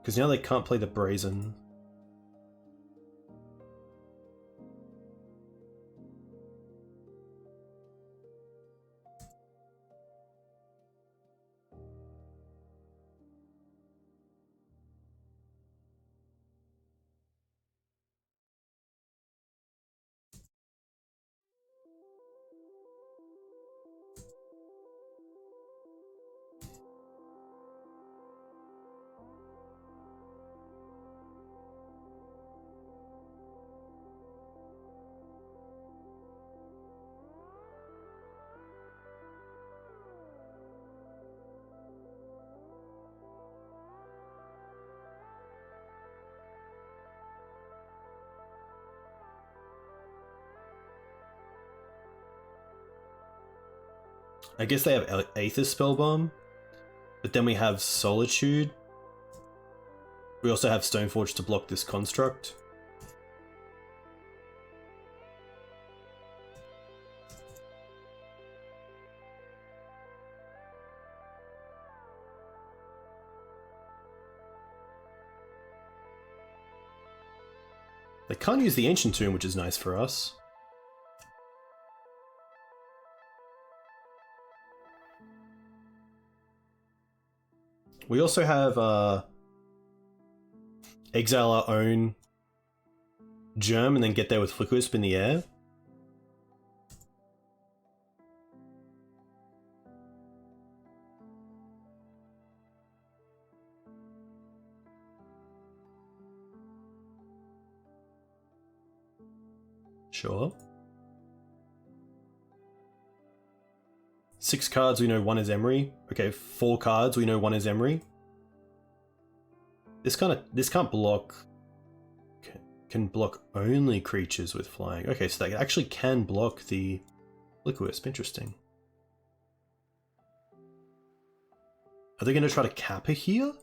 Because now they can't play the Brazen. I guess they have Aether Spellbomb, but then we have Solitude. We also have Stoneforge to block this construct. They can't use the Ancient Tomb, which is nice for us. We also have exile our own Germ and then get there with Flicker Wisp in the air. Sure. 6 cards, we know 1 is Emery. Okay, 4 cards, we know 1 is Emery. This can't block. Can block only creatures with flying. Okay, so they actually can block the Flicker Wisp. Interesting. Are they going to try to Kappa here?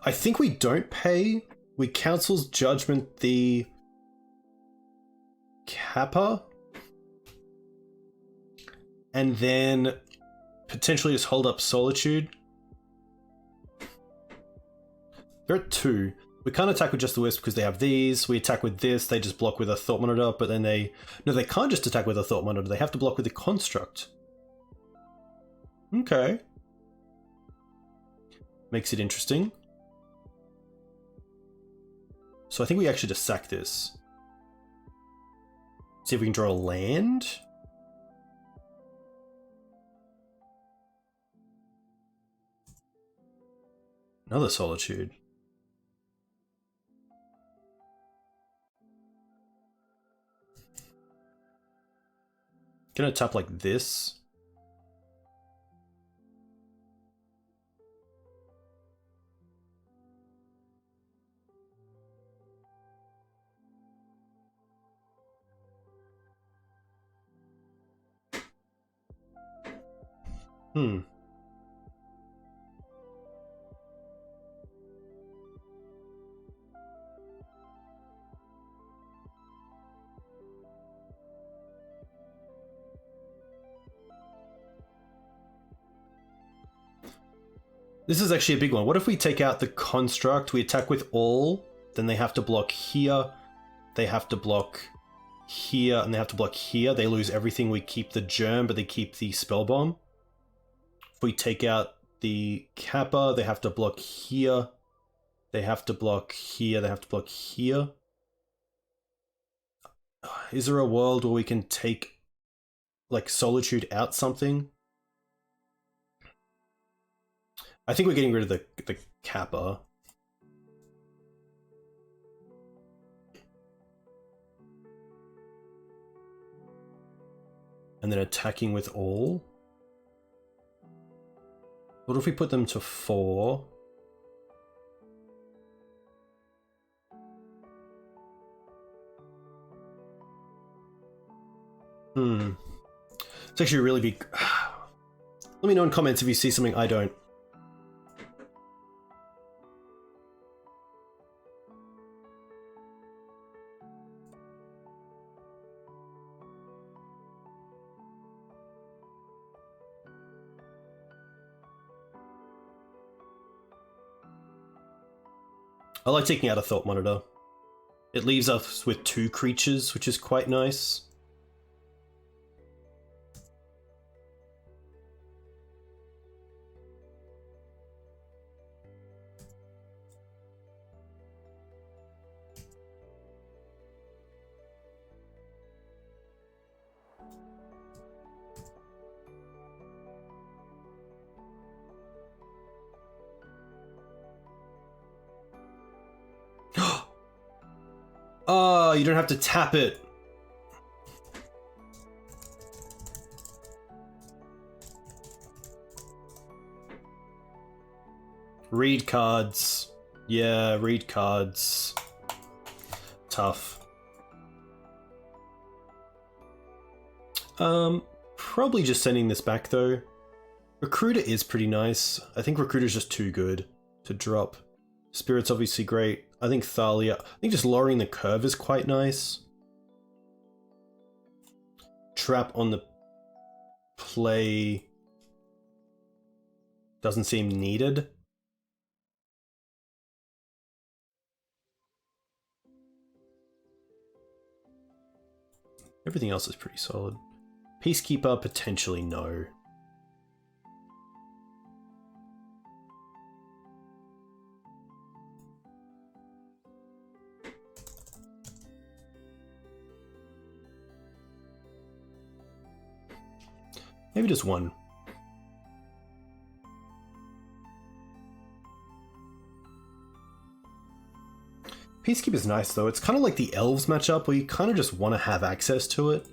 I think we don't pay. We Council's Judgment the Kappa. And then potentially just hold up Solitude. They're at 2. We can't attack with just the Wisp because they have these. We attack with this, they just block with a Thought Monitor, but then they... No, they can't just attack with a Thought Monitor, they have to block with the Construct. Okay. Makes it interesting. So I think we actually just sack this. See if we can draw a land. Another Solitude. Gonna tap like this. This is actually a big one. What if we take out the Construct, we attack with all, then they have to block here, they have to block here, and they have to block here. They lose everything. We keep the Germ, but they keep the Spell Bomb. If we take out the Kappa, they have to block here, they have to block here, they have to block here. Is there a world where we can take, like, Solitude out something? I think we're getting rid of the Kappa. And then attacking with all. What if we put them to 4? It's actually a really big... Let me know in comments if you see something I don't. I like taking out a Thought Monitor. It leaves us with 2 creatures, which is quite nice. Oh, you don't have to tap it. Read cards. Yeah, read cards. Tough. Probably just sending this back though. Recruiter is pretty nice. I think Recruiter's just too good to drop. Spirit's obviously great. I think Thalia... I think just lowering the curve is quite nice. Trap on the play... doesn't seem needed. Everything else is pretty solid. Peacekeeper, potentially no. Maybe just one. Peacekeeper's nice though. It's kind of like the Elves matchup where you kind of just want to have access to it.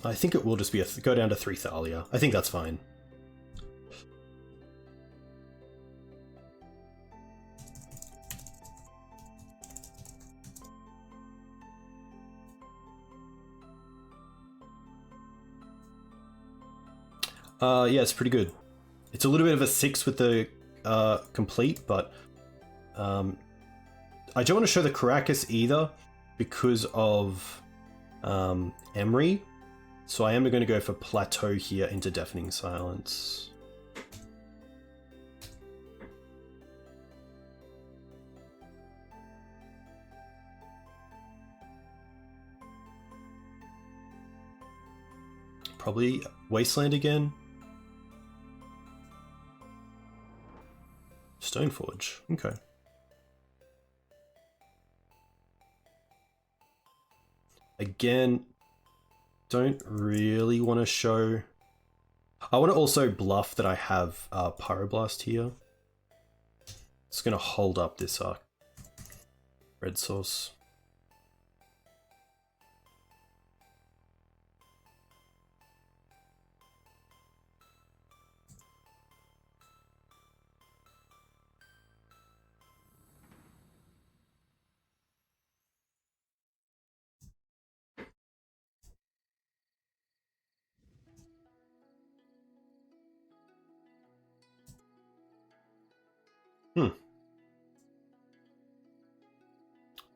I think it will just be go down to 3 Thalia. I think that's fine. Yeah, it's pretty good. It's a little bit of a 6 with the complete, but I don't want to show the Caracas either because of Emery. So I am going to go for Plateau here into Deafening Silence. Probably Wasteland again. Stoneforge, okay. Again, don't really want to show... I want to also bluff that I have Pyroblast here. It's going to hold up this red source.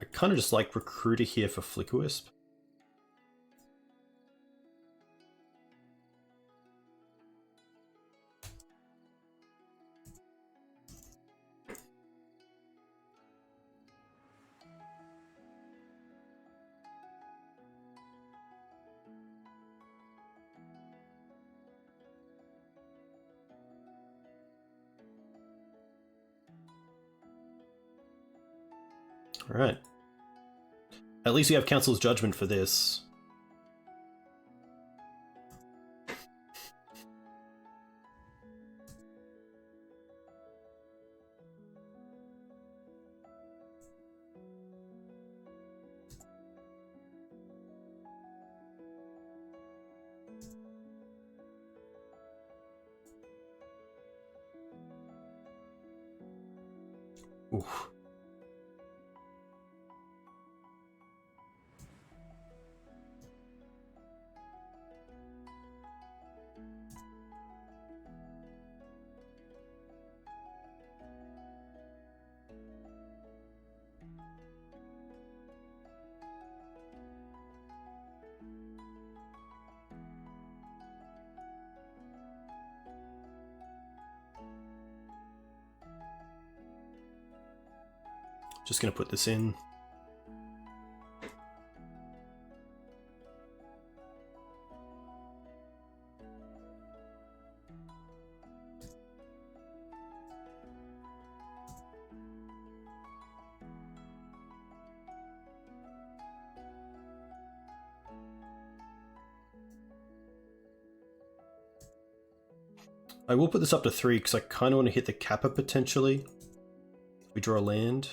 I kind of just like Recruiter here for Flickerwisp. Alright. At least you have Council's Judgment for this. Oof. Just gonna put this in. I will put this up to 3 because I kind of want to hit the Kappa potentially. We draw a land.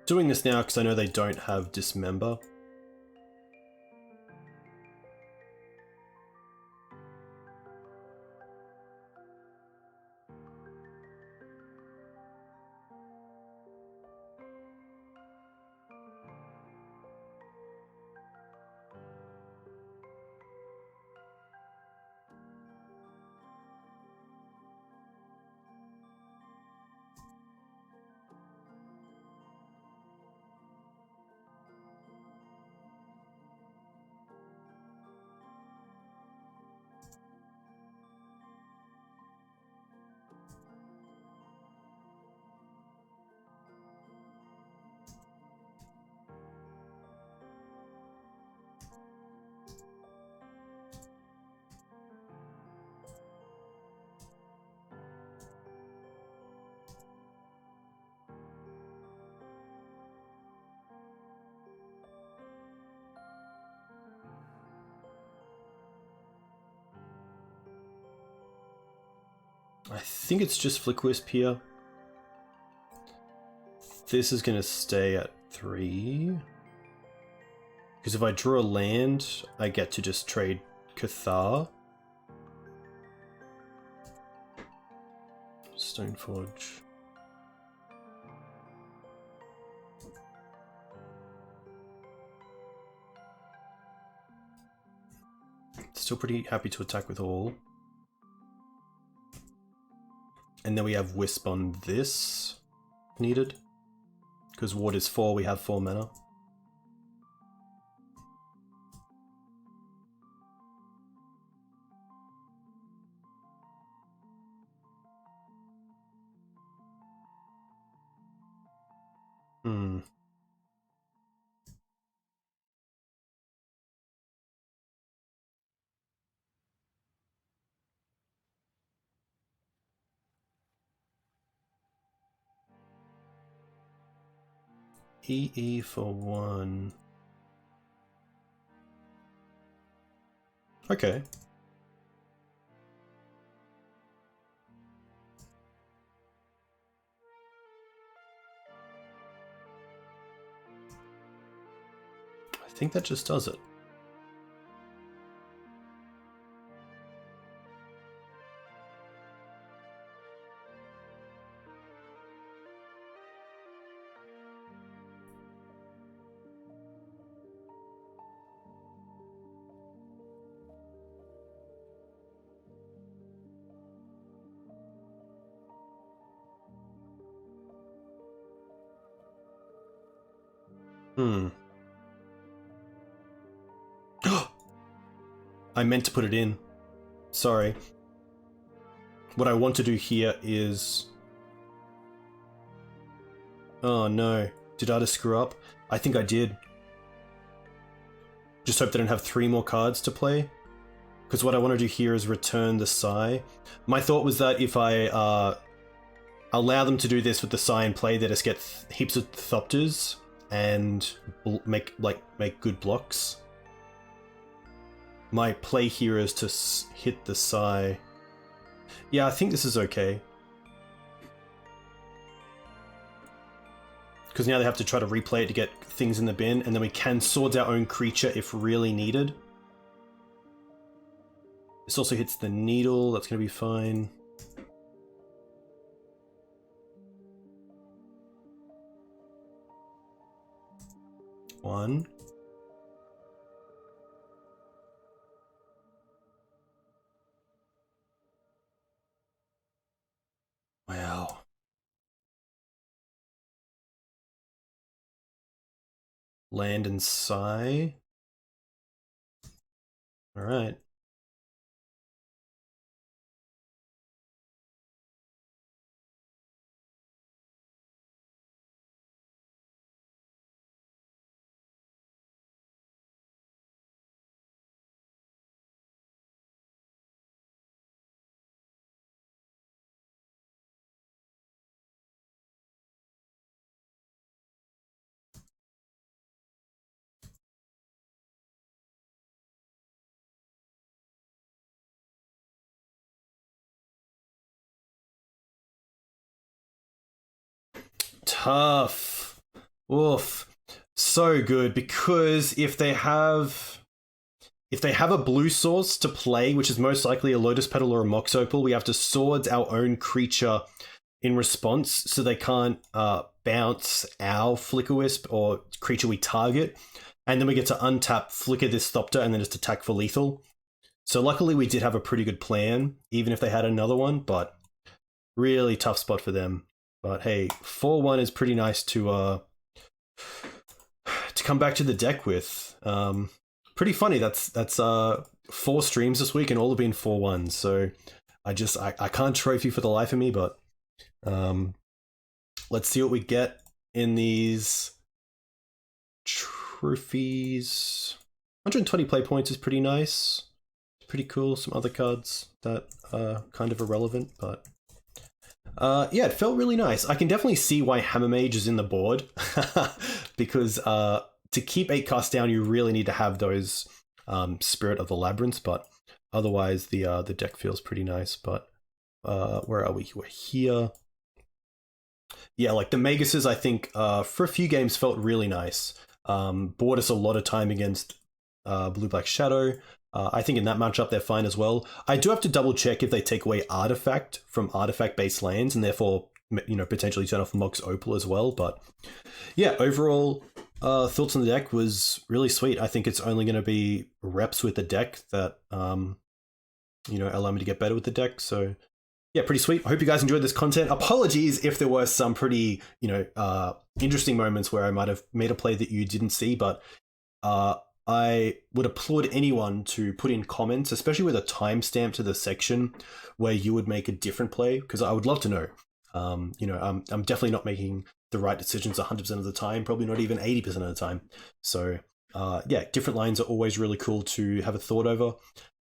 Doing this now because I know they don't have Dismember. I think it's just Flick Wisp here. This is going to stay at 3. Because if I draw a land, I get to just trade Cathar. Stoneforge. Still pretty happy to attack with all. And then we have Wisp on this needed. Because Ward is 4, we have 4 mana. EE for 1. Okay. I think that just does it. I meant to put it in. Sorry. What I want to do here is... Oh no. Did I just screw up? I think I did. Just hope they don't have 3 more cards to play. Because what I want to do here is return the Sai. My thought was that if I allow them to do this with the Sai in play, they just get heaps of Thopters and make good blocks. My play here is to hit the Sai. Yeah, I think this is okay. Because now they have to try to replay it to get things in the bin, and then we can Swords our own creature if really needed. This also hits the Needle, that's going to be fine. One. Wow. Land and Sai. All right. Tough. Oof. So good, because if they have a blue source to play, which is most likely a Lotus Petal or a Mox Opal, we have to Swords our own creature in response, so they can't bounce our Flicker Wisp or creature we target, and then we get to untap, flicker this Thopter, and then just attack for lethal. So luckily we did have a pretty good plan, even if they had another one, but really tough spot for them. But hey, 4-1 is pretty nice to come back to the deck with. Pretty funny. That's 4 streams this week and all have been 4-1. So I can't trophy for the life of me, but let's see what we get in these trophies. 120 play points is pretty nice. Pretty cool. Some other cards that are kind of irrelevant, but yeah, it felt really nice. I can definitely see why Hammer Mage is in the board because to keep 8 casts down, you really need to have those Spirit of the Labyrinth, but otherwise the deck feels pretty nice. But where are we? We're here. Yeah, like the Maguses, I think, for a few games felt really nice. Bought us a lot of time against Blue-Black Shadow. I think in that matchup they're fine as well. I do have to double check if they take away Artifact from Artifact-based lands and therefore, you know, potentially turn off Mox Opal as well. But yeah, overall, thoughts on the deck was really sweet. I think it's only going to be reps with the deck that, you know, allow me to get better with the deck. So yeah, pretty sweet. I hope you guys enjoyed this content. Apologies if there were some pretty, you know, interesting moments where I might have made a play that you didn't see, but I would applaud anyone to put in comments, especially with a timestamp to the section where you would make a different play, because I would love to know. You know, I'm definitely not making the right decisions 100% of the time, probably not even 80% of the time. So yeah, different lines are always really cool to have a thought over.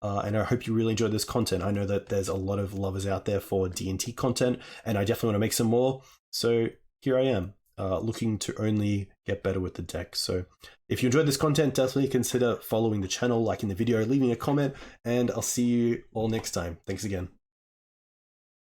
And I hope you really enjoyed this content. I know that there's a lot of lovers out there for D&T content, and I definitely want to make some more. So here I am, looking to only get better with the deck. So if you enjoyed this content, definitely consider following the channel, liking the video, leaving a comment, and I'll see you all next time. Thanks again.